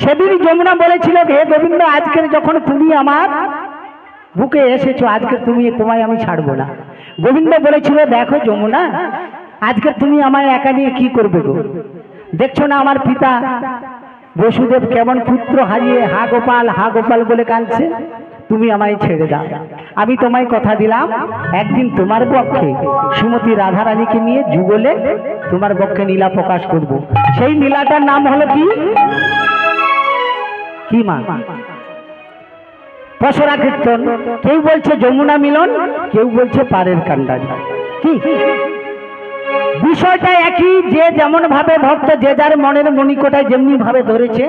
Speaker 3: সেদিন যমুনা বলেছিল হে গোবিন্দ আজকের যখন তুমি আমার বুকে এসেছো আজকে তোমায় আমি ছাড়বো না গোবিন্দ বলেছিল দেখো যমুনা আজকে তুমি আমায় একা নিয়ে কি করবে গো দেখছো না আমার পিতা বসুদেব কেমন পুত্র হারিয়ে হা গোপাল বলে কাঁদছে তুমি আমায় ছেড়ে দাও আমি তোমায় কথা দিলাম একদিন তোমার পক্ষে শ্রীমতী রাধারানীকে নিয়ে যুগলে তোমার পক্ষে লীলা প্রকাশ করব সেই লীলাটার নাম হলো কি মা পসরা কীর্তন কেউ বলছে যমুনা মিলন কেউ বলছে পারের কান্ডারি কি বিষয়টা একই যে যেমন ভাবে ভক্ত যে যার মনের মণিকোটায় যেমনি ভাবে ধরেছে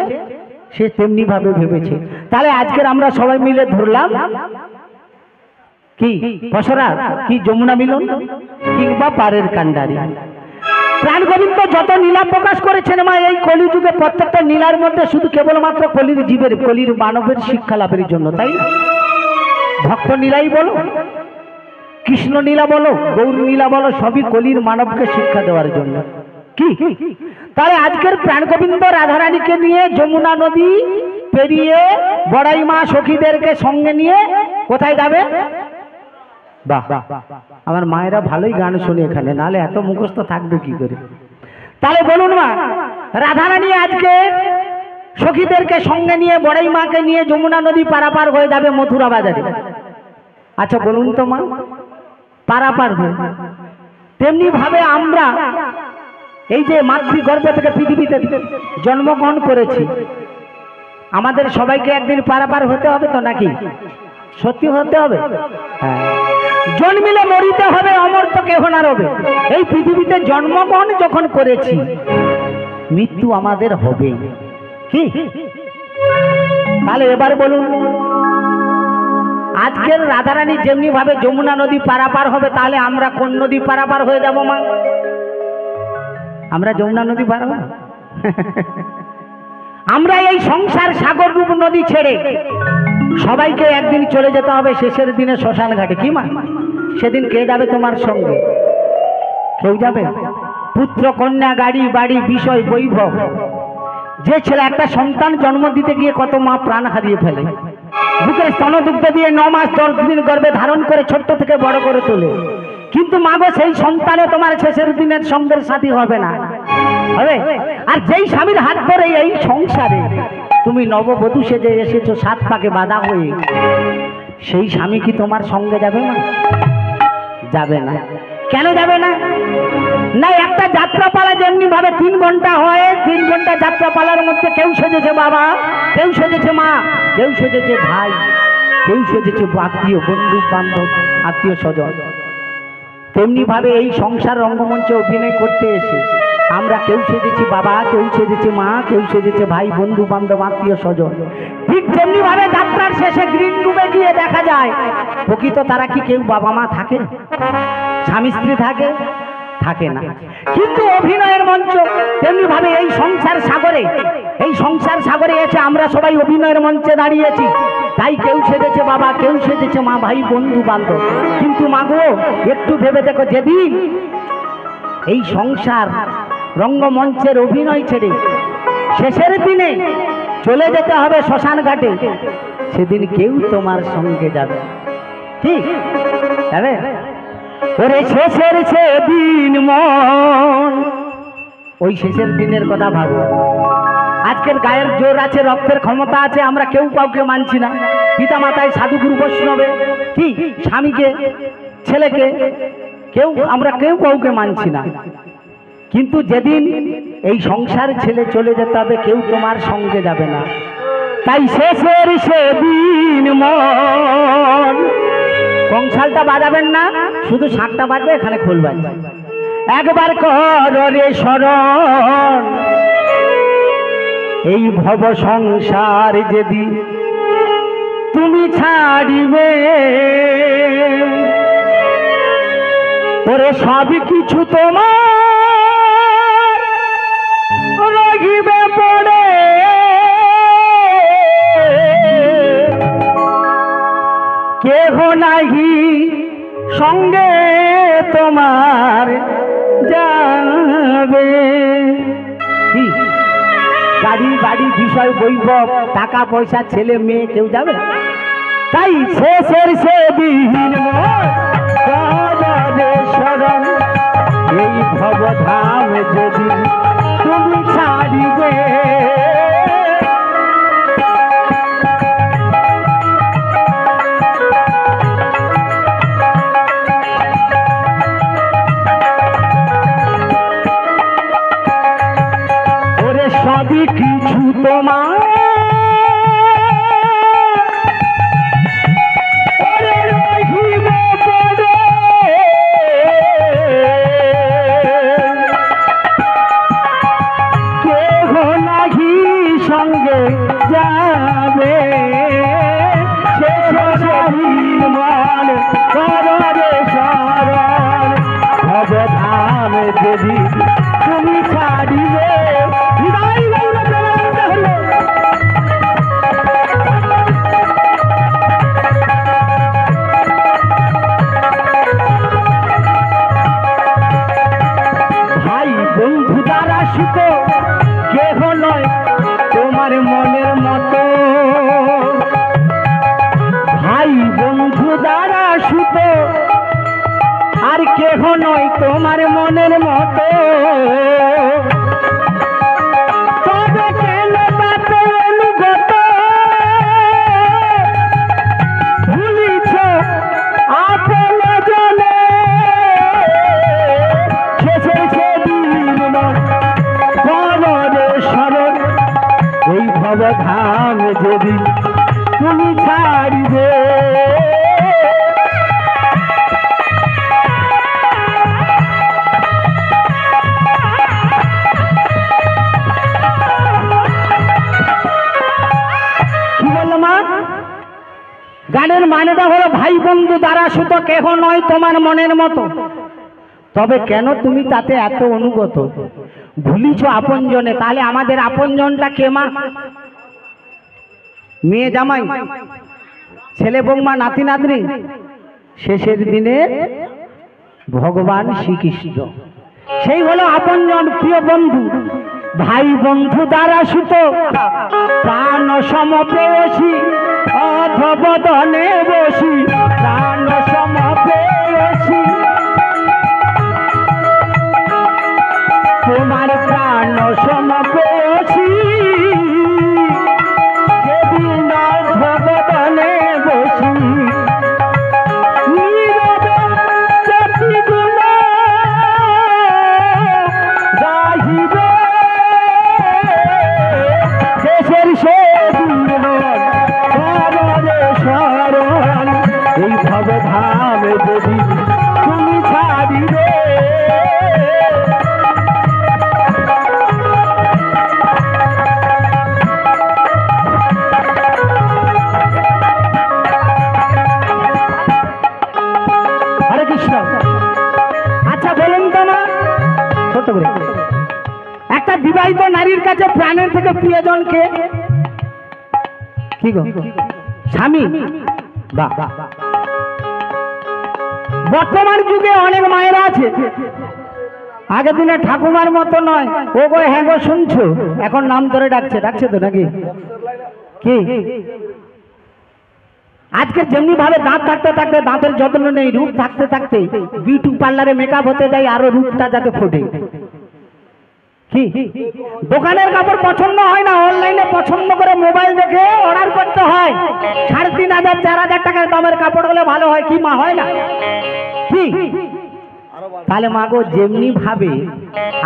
Speaker 3: সে তেমনি ভাবে ভেবেছে তাহলে আজকের আমরা সবাই মিলে ধরলাম কি পসরা কি যমুনা মিলন কিংবা পারের কান্ডারি প্রাণ গোবিন্দ যত লীলা প্রকাশ করেছেন মা এই কলিযুগে প্রত্যেকটা লীলার মধ্যে শুধু কেবলমাত্র কলির জীবের কলির মানবের শিক্ষা লাভের জন্য তাই ভক্ত লীলাই বলো কৃষ্ণ লীলা বলো গৌর লীলা বলো সবই কলির মানবকে শিক্ষা দেওয়ার জন্য কি তাহলে আজকের প্রাণ গোবিন্দ রাধারানীকে নিয়ে যমুনা নদী পেরিয়ে বড়াই মা সখীদেরকে সঙ্গে নিয়ে কোথায় যাবে বাহ আমার মায়েরা ভালোই গান শুনে এখানে নালে এত মুখস্থ থাকবে কি করে তাহলে বলুন মা রাধারানী আজকে সখীদেরকে সঙ্গে নিয়ে বড়াই মাকে নিয়ে যমুনা নদী পারাপার হয়ে যাবে মথুরা বাজারে আচ্ছা বলুন তো মা পারাপার হয়ে তেমনি ভাবে আমরা এই যে মাতৃগর্ভ থেকে পৃথিবীতে জন্মগ্রহণ করেছি আমাদের সবাইকে একদিন পারাপার হতে হবে তো নাকি সত্যি হতে হবে হ্যাঁ জন্মিলে মরিতে হবে অমর তো কেহ না রবে এই পৃথিবীতে জন্মগ্রহণ যখন করেছি মৃত্যু আমাদের হবে কি তাহলে এবার বলুন আজকের রাধারানী যেমনি ভাবে যমুনা নদী পারাপার হবে তাহলে আমরা কোন নদী পারাপার হয়ে যাব মা আমরা যমুনা নদী পার হব আমরা এই সংসার সাগর রূপ নদী ছেড়ে সবাইকে একদিন চলে যেতে হবে শেষের দিনে শ্মশান ঘাটে কি মা সেদিন কে যাবে তোমার সঙ্গে কেউ যাবে পুত্র কন্যা গাড়ি বাড়ি বিষয় বৈভব যে ছেলে একটা সন্তান জন্ম দিতে গিয়ে কত মা প্রাণ হারিয়ে ফেলে বুকের স্তনদুগ্ধ দিয়ে 9 মাস 10 দিন গর্ভে ধারণ করে ছোট্ট থেকে বড় করে তোলে, কিন্তু মাগো সেই সন্তানও তোমার শেষের দিনের সঙ্গের সাথী হবে না, হবে? আর যেই স্বামীর হাত ধরে এই সংসারে তুমি নববধূ সেজে এসেছো 7 পাকে বাঁধা হয়ে, সেই স্বামী কি তোমার সঙ্গে যাবে না? যাবে না। কেন যাবে না? না, একটা যাত্রাপালা যেমনি ভাবে 3 ঘন্টা হয়, 3 ঘন্টা যাত্রাপালার মধ্যে কেউ সেজেছে বাবা, কেউ সেজেছে মা, কেউ সেজেছে ভাই, কেউ সেজেছে আত্মীয়, বন্ধু বান্ধব, আত্মীয় স্বজন, তেমনি ভাবে এই সংসার রঙ্গমঞ্চে অভিনয় করতে এসে আমরা কেউ সেজেছি বাবা, কেউ সেজেছে মা, কেউ সেজেছে ভাই, বন্ধু বান্ধব, আত্মীয় স্বজন। ঠিক তেমনি ভাবে যাত্রার শেষে গ্রিন রুমে গিয়ে দেখা যায় প্রকৃত তারা কি কেউ বাবা মা থাকে, স্বামী স্ত্রী থাকে? থাকে না। কিন্তু অভিনয়ের মঞ্চ তেমনি ভাবে এই সংসার সাগরে, এই সংসার সাগরে এসে আমরা সবাই অভিনয়ের মঞ্চে দাঁড়িয়েছি, তাই কেউ সেজেছে বাবা, কেউ সেজেছে মা, ভাই, বন্ধু বান্ধব। কিন্তু মাগো একটু ভেবে দেখো, যেদিন এই সংসার রঙ্গমঞ্চের অভিনয় ছেড়ে শেষের দিনে চলে যেতে হবে শ্মশান ঘাটে, সেদিন কেউ তোমার সঙ্গে যাবে কি? যাবে? ওরে শেষের সেদিন মন, ওই শেষের দিনের কথা ভাবো। আজকের গায়ের জোর আছে, রক্তের ক্ষমতা আছে, আমরা কেউ কাউকে মানছি না, পিতা মাতায় সাধুগুরু বৈষ্ণবে কি স্বামীকে ছেলেকে আমরা কেউ কাউকে মানছি না। কিন্তু যেদিন এই সংসার ছেলে চলে যেতে হবে, কেউ তোমার সঙ্গে যাবে না। তাই শেষের সেদিন মন, কংসালটা বাজাবেন না, শুধু শাঁখটা বাজবে, এখানে খোল বাজবে। একবার কর রে শরণ, এই ভব সংসার যেদিন তুমি ছাড়িবে, ওরে সব কিছু তোমার রহিবে পড়ে, কেহ নাহি সঙ্গে তোমার যাবে। কি গাড়ি বাড়ি বিষয় বৈভব টাকা পয়সা ছেলে মেয়ে কেউ যাবে? তাই শেষের সেদিন শরণ, এই ভবধাম যদি তুমি ছাড়িবে, ওরে সবই কিছু তোমার সঙ্গে যাবে। মন কররে শরণ, ভবধাম দেবী তুমি ছাড়িবে। ভাই বন্ধু দ্বারা সুত কেহ নয় তোমার মনের মতো, ভাই বন্ধু দ্বারা সুত আর কেহ নয় তোমার মনের মতো, তবে কেন তাতে অনুগত ভুলিছ আপন জনে, শেষের সেদিন কররে শরণ, এই ভবধাম যদি তুমি ছাড়িবে। কি বললো মা? গানের মানেটা হলো ভাই বন্ধু দ্বারা সুত কেহ নয় তোমার মনের মতো, তবে কেন তুমি তাতে এত অনুগত ভুলিছ আপনজনে। তাহলে আমাদের আপনজনটা কে মা? মেয়ে জামাই, ছেলে বৌমা, নাতি নাতনি, শেষের দিনে ভগবান শ্রীকৃষ্ণ, সেই হলো আপনজন, প্রিয় বন্ধু। ভাই বন্ধু দ্বারা সুত প্রাণ সমপ্রেয়সী অধবদনে বসি প্রাণ সমপেয়সী তোমার প্রাণ সমপেয়সী সেদিন অধবদনে বসি নীরবে প্রতিগুণ গাহিবে দেশের সেদিন কররে শরণ এই ভবধাম দেবী তুমি ছাড়িবে হরে কৃষ্ণ। আচ্ছা বলুন তো না ছোট করে, একটা বিবাহিত নারীর কাছে প্রাণের থেকে প্রিয়জনকে কি গো স্বামী। বাহ, বর্তমান যুগে অনেক মায়েরা আছে, আগের দিনে ঠাকুমার মতো নয়, ও গো হ্যাঁ গো শুনছো, এখন নাম ধরে ডাকছে, ডাকছে তো নাকি কি? আজকে যেমনি ভাবে দাঁত থাকতে থাকতে দাঁতের যত্ন নেই, রূপ থাকতে থাকতে বিউটি পার্লারে মেকআপ হতে যায় আরো রূপটা যাতে ফোটে। কি দোকানের কাপড় পছন্দ হয় না, অনলাইনে পছন্দ করে মোবাইল দেখে অর্ডার করতে হয়, 3,500 4,000 টাকার দামের কাপড় হলে ভালো হয় কি মা, হয় না কি? তাহলে মা গো যেমনি ভাবে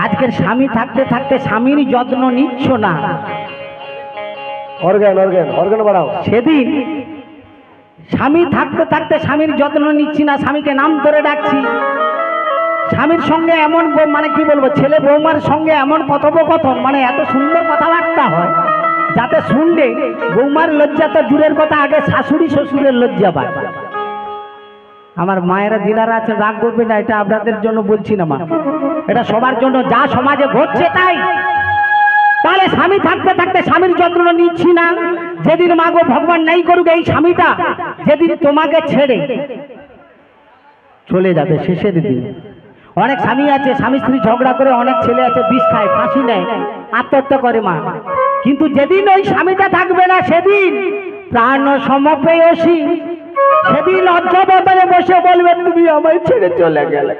Speaker 3: আজকের স্বামী থাকতে থাকতে স্বামীর যত্ন নিচ্ছ না,
Speaker 1: অর্গান অর্গান অর্গান বাড়াও।
Speaker 3: সেদিন স্বামী থাকতে থাকতে স্বামীর যত্ন নিচ্ছি না, স্বামীকে নাম ধরে ডাকছি, স্বামীর সঙ্গে এমন মানে কি বলবো, ছেলে বৌমার সঙ্গে এমন কথোপকথন, মানে এত সুন্দর কথাবার্তা হয় যাতে শুনলে বৌমার লজ্জা তো দূরের কথা, আগে শাশুড়ি শ্বশুরের লজ্জা পায়। আমার মায়েরা যিনারা আছেন রাগ করবে না, এটা আপনাদের জন্য বলছি না মা, এটা সবার জন্য, যা সমাজে ঘটছে তাই। তাহলে স্বামী থাকতে থাকতে স্বামীর যত্ন নিচ্ছি না, যেদিন মা গো ভগবান নাই করুক এই স্বামীটা যেদিন তোমাকে ছেড়ে চলে যাবে শেষের দিন। অনেক স্বামী আছে স্বামী স্ত্রী ঝগড়া করে, অনেক ছেলে আছে বিষ খায়, ফাঁসি নেয়, আত্মহত্যা করে মা, কিন্তু যেদিন ওই স্বামীটা থাকবে না সেদিন প্রাণ সমপেয়সী, সেদিন অধ্যবদনে বসে বলবে তুমি আমায় ছেড়ে চলে গেলে,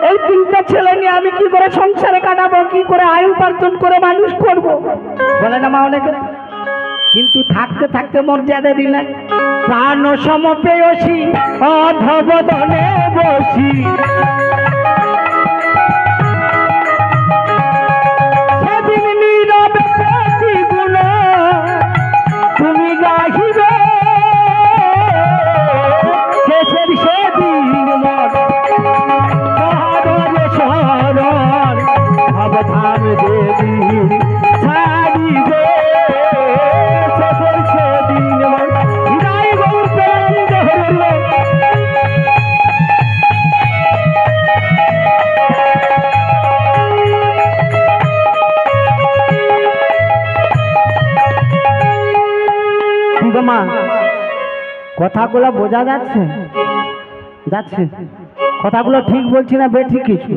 Speaker 3: এই 3টা ছেলে নিয়ে আমি কি করে সংসারে কাটাবো, কি করে আয় উপার্জন করে মানুষ করব, বলে না মা অনেকে। কিন্তু থাকতে থাকতে মর্যাদা দিলেন, প্রাণ সমপেয়সী অধবদনে বসি সেদিন নীরবে প্রতিগুণ তুমি গাহিবে শেষের সেদিন মহারে শরণ ভবধাম দেবী ছাড়িবে শেষের সেদিন হৃদয় গৌর প্রেম ধরলে। মা কথাগুলো বোঝা যাচ্ছে, যাচ্ছে কথাগুলো ঠিক বলছি না বেঠিক কিছু?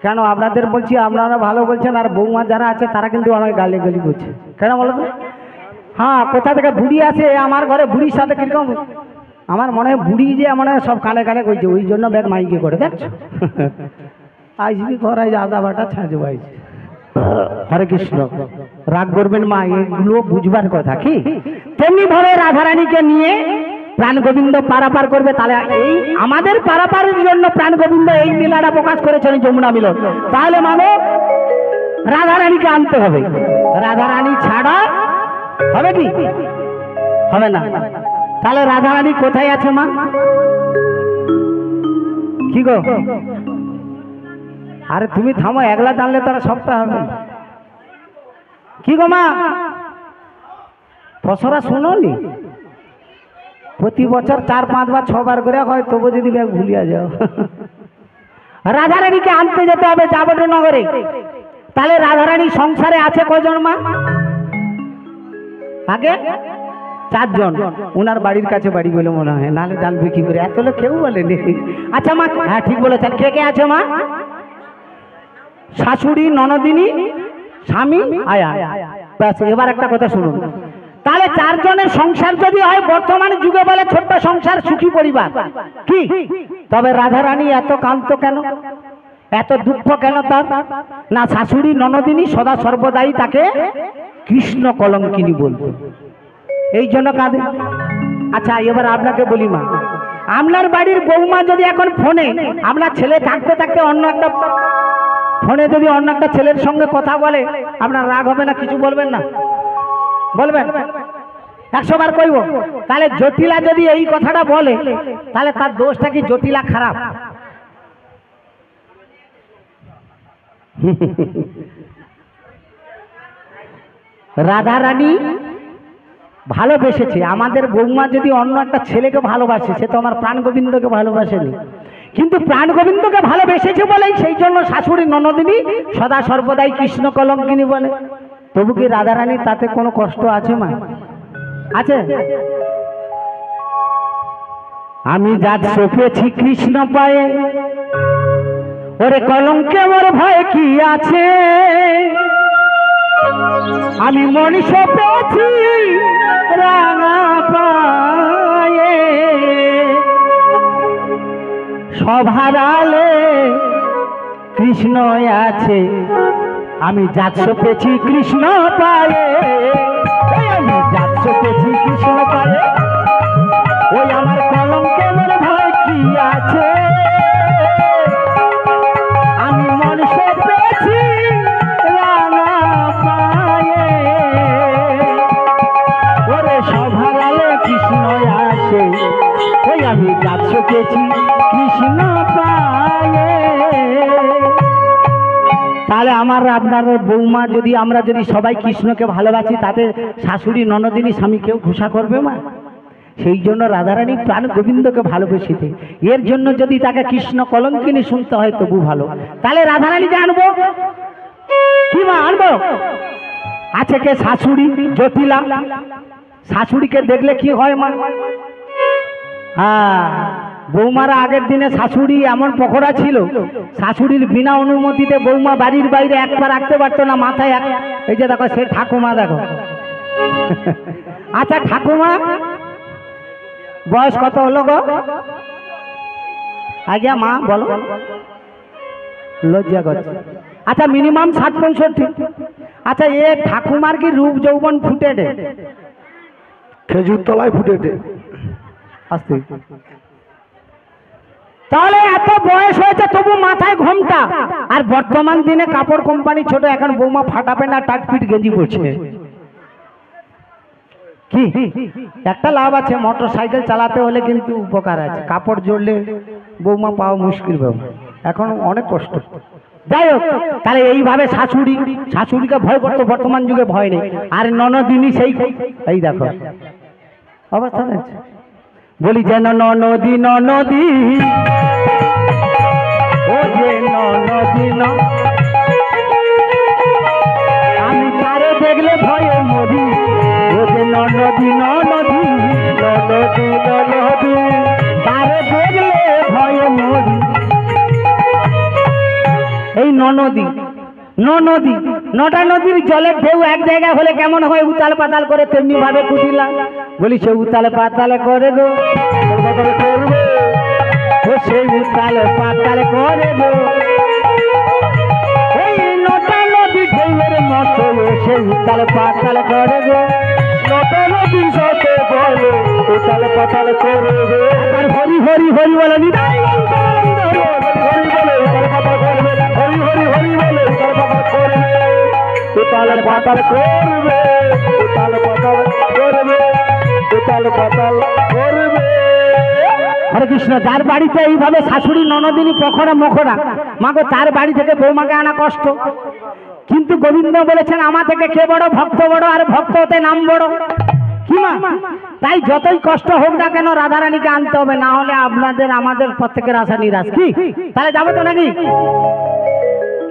Speaker 3: কেন আপনাদের বলছি, আপনারা ভালো বলছেন, আর বৌমা যারা আছে তারা কিন্তু আমাকে গালি করছে, কেন বলো তো? হ্যাঁ, কোথা থেকে বুড়ি আসে আমার ঘরে, বুড়ির সাথে কিরকম আমার মনে হয় বুড়ি যে মনে হয় সব কানে কানে কইছে, ওই জন্য ব্যাগ মাইকে করে দেখছো আইসবি ঘরাই আদা বাটা ছাঁচো আইছে। হরে কৃষ্ণ, রাগ করবেন মা, এগুলো বুঝবার কথা। কি তেমনি ভাবে রাধারানীকে নিয়ে প্রাণ গোবিন্দ পারাপার করবে, তাহলে এই আমাদের পারাপারের জন্য প্রাণ গোবিন্দ এই লীলাটা প্রকাশ করেছেন যমুনা মিলন। তাহলে মানে রাধারানীকে আনতে হবে, রাধারানী ছাড়া হবে কি? হবে না। তাহলে রাধারানী কোথায় আছে মা? কি গো, আরে তুমি থামো, একলা জানলে তারা সবটা হবে। কি গো মা, ফসরা শুনোনি? প্রতি বছর 4-5 বার 6 বার করে হয়, তবু যদি ব্যাগ ভুলিয়া যাও। রাধারানীকে আনতে যেতে হবে যাবটনগরে। তাহলে রাধারানী সংসারে আছে কজন মা? আগে 4 জন, ওনার বাড়ির কাছে বাড়ি বলে মনে হয়, নাহলে জানবে কি করে, এত লোক কেউ বলেনি। আচ্ছা মা, হ্যাঁ ঠিক বলেছেন, কে কে আছে মা? শাশুড়ি, ননদিনী, স্বামী, আয়া। ব্যাস, এবার একটা কথা শুনুন, তাহলে চারজনের সংসার যদি হয় বর্তমান যুগে বলে ছোট্ট সংসার সুখী পরিবার কি, তবে রাধারানী এত কান্ত কেন, এত দুঃখ কেন তার? না শাশুড়ি ননদিনী সদা সর্বদাই তাকে কৃষ্ণ কলঙ্কিনী বলতো, এই জন্য কাঁদে। আচ্ছা এবার আপনাকে বলি মা, আপনার বাড়ির বৌমা যদি এখন ফোনে, আপনার ছেলে থাকতে থাকতে অন্য একটা ফোনে যদি অন্য একটা ছেলের সঙ্গে কথা বলে, আপনার রাগ হবে না? কিছু বলবেন না? বলবেন? 100 বার কইব। তাহলে জটিলা যদি এই কথাটা বলে, তাহলে তার দোষটা কি জটিলা খারাপ? রাধারানী ভালোবেসেছে, আমাদের বৌমা যদি অন্য একটা ছেলেকে ভালোবাসে, সে তো আমার প্রাণ গোবিন্দকে ভালোবাসেনি, কিন্তু প্রাণ গোবিন্দকে ভালোবেসেছে বলেই সেই জন্য শাশুড়ি ননদিনী সদা সর্বদাই কৃষ্ণ কলঙ্কিনী বলে। তবু কি রাধারানী তাতে কোনো কষ্ট আছে মা? আছে? আমি যার চোপেছি কৃষ্ণ পায়ে, ওরে কলঙ্কে মোর ভয় কি আছে, আমি মনীষ পেয়েছি রাঙা পায়ে, সভারালে কৃষ্ণ আছে, আমি যাচ্ছো পেয়েছি কৃষ্ণ পায়ে, আমি যাচ্ছো পেয়েছি কৃষ্ণ পায়ে, ওই আমার কলঙ্কে মোর ভয় কি আছে, আমি মনুষ্য পেয়েছি রাঙা পায়ে, ওরে সভারালে কৃষ্ণ আসে, ওই আমি যাচ্ছো পেয়েছি কৃষ্ণ পায়ে। তাহলে আমার আপনার বৌমা যদি, আমরা যদি সবাই কৃষ্ণকে ভালোবাসি, তাতে শাশুড়ি ননদিনী স্বামীকেও ঘোষা করবে মা? সেই জন্য রাধারানী প্রাণ গোবিন্দকে ভালোবেসেছে, এর জন্য যদি তাকে কৃষ্ণ কলঙ্কিনী শুনতে হয় তবু ভালো। তাহলে রাধারানীকে আনবো কি মা? আনবো? আছে কে? শাশুড়ি জটিলা। শাশুড়িকে দেখলে কি হয় মা? হ্যাঁ, বৌমারা আগের দিনে শাশুড়ি এমন পকড়া ছিল, শাশুড়ির বিনা অনুমতিতে বৌমা বাড়ির বাইরে এক পা রাখতে পারতো না, মাথায় এক। এই যে দেখো সে ঠাকুমা, দেখো। আচ্ছা ঠাকুমা বয়স কত হলো গো? আজ্ঞা মা বলো, লজ্জা করছে। আচ্ছা মিনিমাম 60-65। আচ্ছা এ ঠাকুমার কি রূপ যৌবন ফুটে দে?
Speaker 1: খেজুর তলায় ফুটেছে।
Speaker 3: আস্তে। তাহলে এত বয়স হয়েছে তবু মাথায় ঘোমটা, আর বর্তমান দিনে কাপড় কোম্পানি ছোট, এখন বৌমা ফাটাবে না, টাটপিট গেঞ্জি পরছে। কি একটা লাভ আছে, মোটর সাইকেল চালাতে হলে কিন্তু উপকার আছে, কাপড় জড়লে বৌমা পাওয়া মুশকিল, বৌমা এখন অনেক কষ্ট। যাই হোক, তাহলে এইভাবে শাশুড়িকে ভয় করতো, বর্তমান যুগে ভয় নেই। আর ননদিনী সেই, এই দেখো অবস্থা দেখছে, বলি যেন ননদী ননদী, ও যে ননদী, আমি তারে দেখলে ভয়ে মরি, ও যে ননদী ননদী, ননদী ননদী, তারে দেখলে ভয়ে মরি। এই ননদী নদী, নটা নদীর জলের ঢেউ এক জায়গায় হলে কেমন হয়? উতাল পাতাল করে, তেমনি ভাবে কুটিলা। বলি সে উতাল পাতাল করে গো, সেই উতাল পাতাল করে গো, এই নটা নদী ঢেউয়ের মতো সেই উতাল পাতাল করে গো, নটা নদী সাথে বলে উতাল পাতাল করে গো। আর হরি হরি হরি বলে নিতাই হরি বলে উতাল পাতাল করবে, হরি হরি হরি বলে উতাল পাতাল করবে, উতাল পাতাল করবে, উতাল পাতাল করবে, উতাল পাতাল করবে। হরে কৃষ্ণ। যার বাড়িতে এইভাবে শাশুড়ি ননদিনী পখরা মখরা, মাগো তার বাড়ি থেকে বৌমাকে আনা কষ্ট। কিন্তু গোবিন্দ বলেছেন আমার থেকে কে বড়? ভক্ত বড়, আর ভক্ত হতে নাম বড়। কি মা? তাই যতই কষ্ট হোক না কেন রাধারানীকে আনতে হবে, না হলে আপনাদের আমাদের প্রত্যেকের আশা নিরাশ। কি তাহলে যাবো তো নাকি?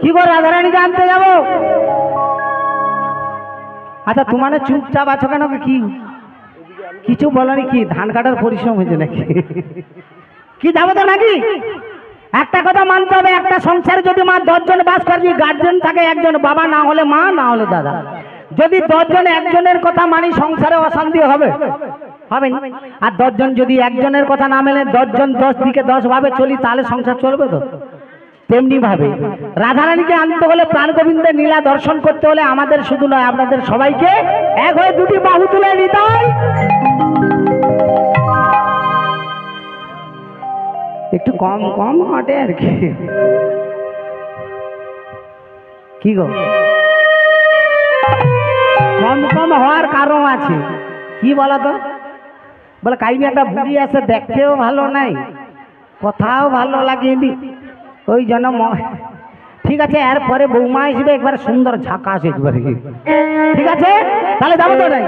Speaker 3: কি গো রাধারানীকে আনতে যাবো? আচ্ছা তোমার চুপচাপ আছো কেন? কি কিছু বলানি? কি ধান কাটার পরিশ্রম হয়েছে নাকি? কি যাবো তো নাকি? একটা কথা মানতে হবে, একটা সংসারে যদি মা 10 জন বাস করবি, গার্জেন থাকে একজন, বাবা না হলে মা, না হলে দাদা। যদি 10 জন একজনের কথা মানি সংসারে অশান্তি হবে হবে না? আর 10 জন যদি একজনের কথা না মেনে 10 জন 10 দিকে 10 ভাবে চলি তাহলে সংসার চলবে তো? তেমনি ভাবে রাধারানীকে আনতে হলে প্রাণ গোবিন্দের নীলা দর্শন করতে হলে আমাদের শুধু নয় আপনাদের সবাইকে এক হয়ে দুটি বাহু তুলে নিতে হয়। একটু কম কম হাঁটে আর কি। কি গো কম কম হওয়ার কারণ আছে কি বলো তো? বলে কাইনি একটা বুড়ি আছে দেখতেও ভালো নাই কথাও ভালো লাগেনি ওই জন্য ঠিক আছে এরপরে বৌমা হিসেবে একবার সুন্দর ঝাঁকাস একবারে ঠিক আছে তাহলে যাবো তো নাই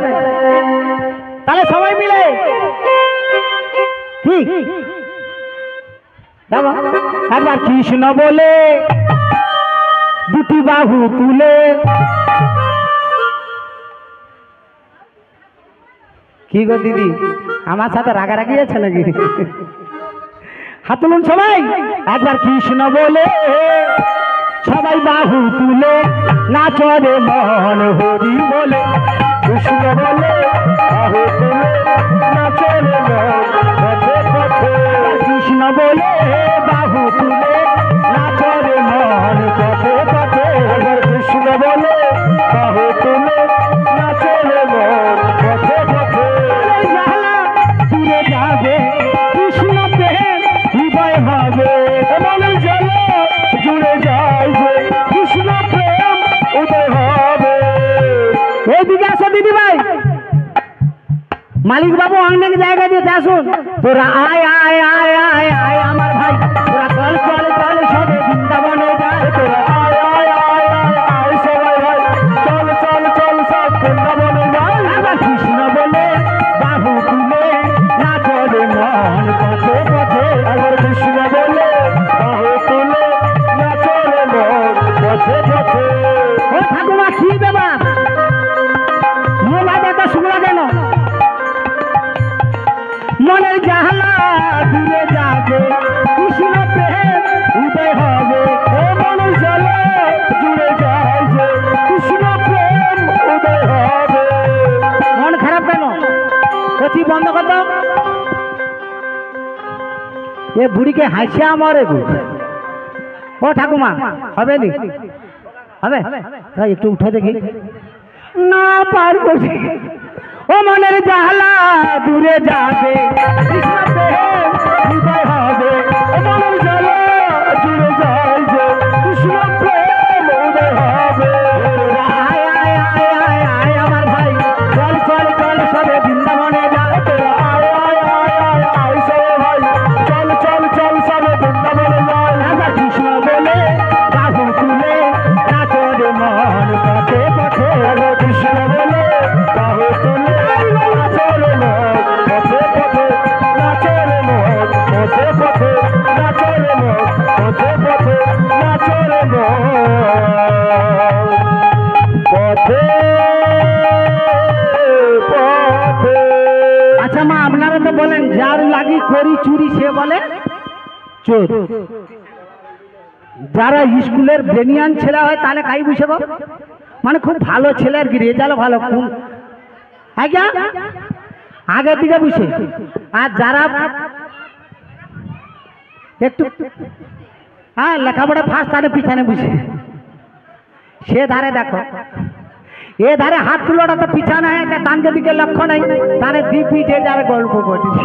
Speaker 3: তাহলে সবাই মিলে ঠিক যাবো একবার কৃষ্ণ বলে দুটি বাহু তুলে কি গো দিদি আমার সাথে রাগারাগি আছে নাকি? হাত তুলুন সবাই একবার কৃষ্ণ বলে সবাই বাহু তুলে নাচরে মন হরি বলে কৃষ্ণ বলে বাহু তুলে নাচরে মন পথে পথে কৃষ্ণ বলে বাহু তুলে নাচরে মন পথে পথে কৃষ্ণ বলে বাহু তুলে নাচরে মন পথে পথে দূরে যাবে কৃষ্ণ প্রেম হৃদয় হবে মনের জলে জুড়ে যাইবে কৃষ্ণ প্রেম উদয় হবে। এইদিকে আসো দিদি ভাই মালিক বাবু অনেক জায়গা দিয়ে আসুন তোরা আয় আয় আয় আয় আয় আমার ভাই তোরা চল চল চল সবে বৃন্দাবনে যায় তোরা আয় আয় আয় আয় আয় সবাই ভাই চল চল চল সব বৃন্দাবনে যায় আবার কৃষ্ণ বলে বাহু তুলে নাচরে মন পথে পথে আবার কৃষ্ণ বলে বাহু তুলে নাচরে মন পথে পথে। ও ঠাকুমা কি ব্যাপার মোবাইল এত শুনলা কেন? মনের জাহালা দূরে যাবে কৃষ্ণ প্রেম উদয় হবে ও মনের জালা জুড়ে যাইবে কৃষ্ণ প্রেম উদয় হবে। মন খারাপ কেন? কচি বন্ধ কত এ বুড়িকে হাসিয়া মরে গো। ও ঠাকুমা হবে নি হবে একটু উঠে দেখি না পারবো ও মনের জালা দূরে যাবে কৃষ্ণ প্রেম হৃদয় হবে ও মনের জালা জুড়ে যাইবে কৃষ্ণ প্রেম উদয় হবে। আয় আয় আয় আয় আয় আমার ভাই চল চল চল সবে বৃন্দাবনে যায় তোরা আয় আয় আয় আয় আয় সবে ভাই চল চল চল সবে বৃন্দাবনে যায় আবার কৃষ্ণ বলে বাহু তুলে নাচরে মন পথে পথে কৃষ্ণ বলে বাহু তুলে নাচরে মন পথে পথে নাচরে মন পথে পথে নাচরে মন পথে পথে নাচরে মন পথে পথে। আচ্ছা মা আপনারা তো বলেন যার লাগি করি চুরি সে বলে চোর। যারা স্কুলের ব্রেনিয়ান ছেলে হয় তাহলে কাই বুঝে গো মানে খুব ভালো ছেলে আর কি রেজাল্ট ভালো কোন আজ্ঞা আগের দিকে বুঝে আর যারা একটু হ্যাঁ লেখাপড়া ফার্স্ট তাদের পিছনে বুঝে সে ধারে দেখো এ ধারে হাত তুলোটা তো পিছানে তান দিকে লক্ষ্য নেই তারে দিপি যে যার গল্প ঘটেছে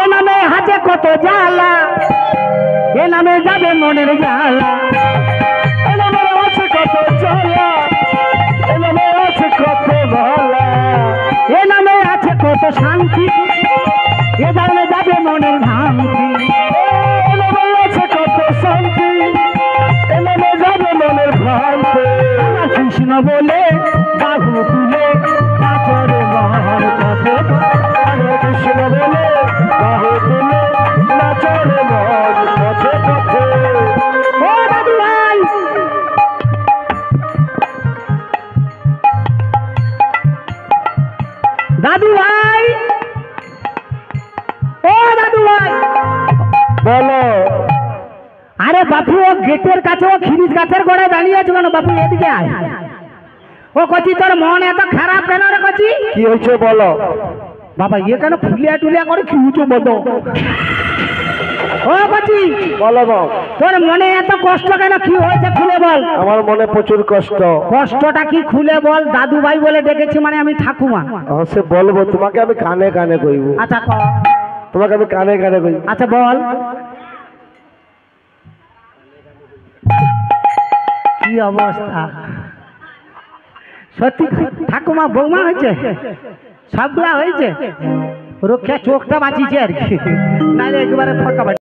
Speaker 3: এ নামে হাতে কত জ্বালা এ নামে যাবে মনের জ্বালা এ নামে আছে কত জ্বালা এ নামে আছে কত ভালা এ নামে আছে কত শান্তি এ নামে যাবে মনের ভ্রান্তি এ নামে আছে কত শান্তি এ নামে যাবে মনের ভ্রান্তি আমার কৃষ্ণ বলে বাহু তুলে নাচরে মন পথে আমার কৃষ্ণ বলে বাহু তুলে নাচরে মন পথে পথে। ও দাদু ভাই দাদু ভাই ও দাদু ভাই বলো। আরে বাপু ও গেটের কাছে ও খিরিজ গাছের গোড়ায় দাঁড়িয়ে আছে কেন বাপু এদিকে আয় ও কচি তোর মন এত খারাপ কেন রে কচি?
Speaker 1: কি হয়েছে বলো?
Speaker 3: বাবা ইয়ে কেন ফুলিয়া টুলিয়া করে কি হচ্ছে বলো? ও কচি
Speaker 1: বলো বল।
Speaker 3: তোর মনে এত কষ্ট কেন, কি হয়েছে খুলে বল।
Speaker 1: আমার মনে প্রচুর কষ্ট।
Speaker 3: কষ্টটা কি খুলে বল। দাদু ভাই বলে ডেকেছি মানে আমি ঠাকুমা।
Speaker 1: সে বলবো, তোমাকে আমি কানে কানে কইব।
Speaker 3: আচ্ছা
Speaker 1: তোমাকে আমি কানে কানে কইব।
Speaker 3: আচ্ছা বল কি অবস্থা। সত্যি ঠাকুমা বৌমা হয়েছে, সবগুলা হয়েছে, রক্ষা চোখটা বাঁচিয়েছে আর কি, নাহলে একবারে ফটকা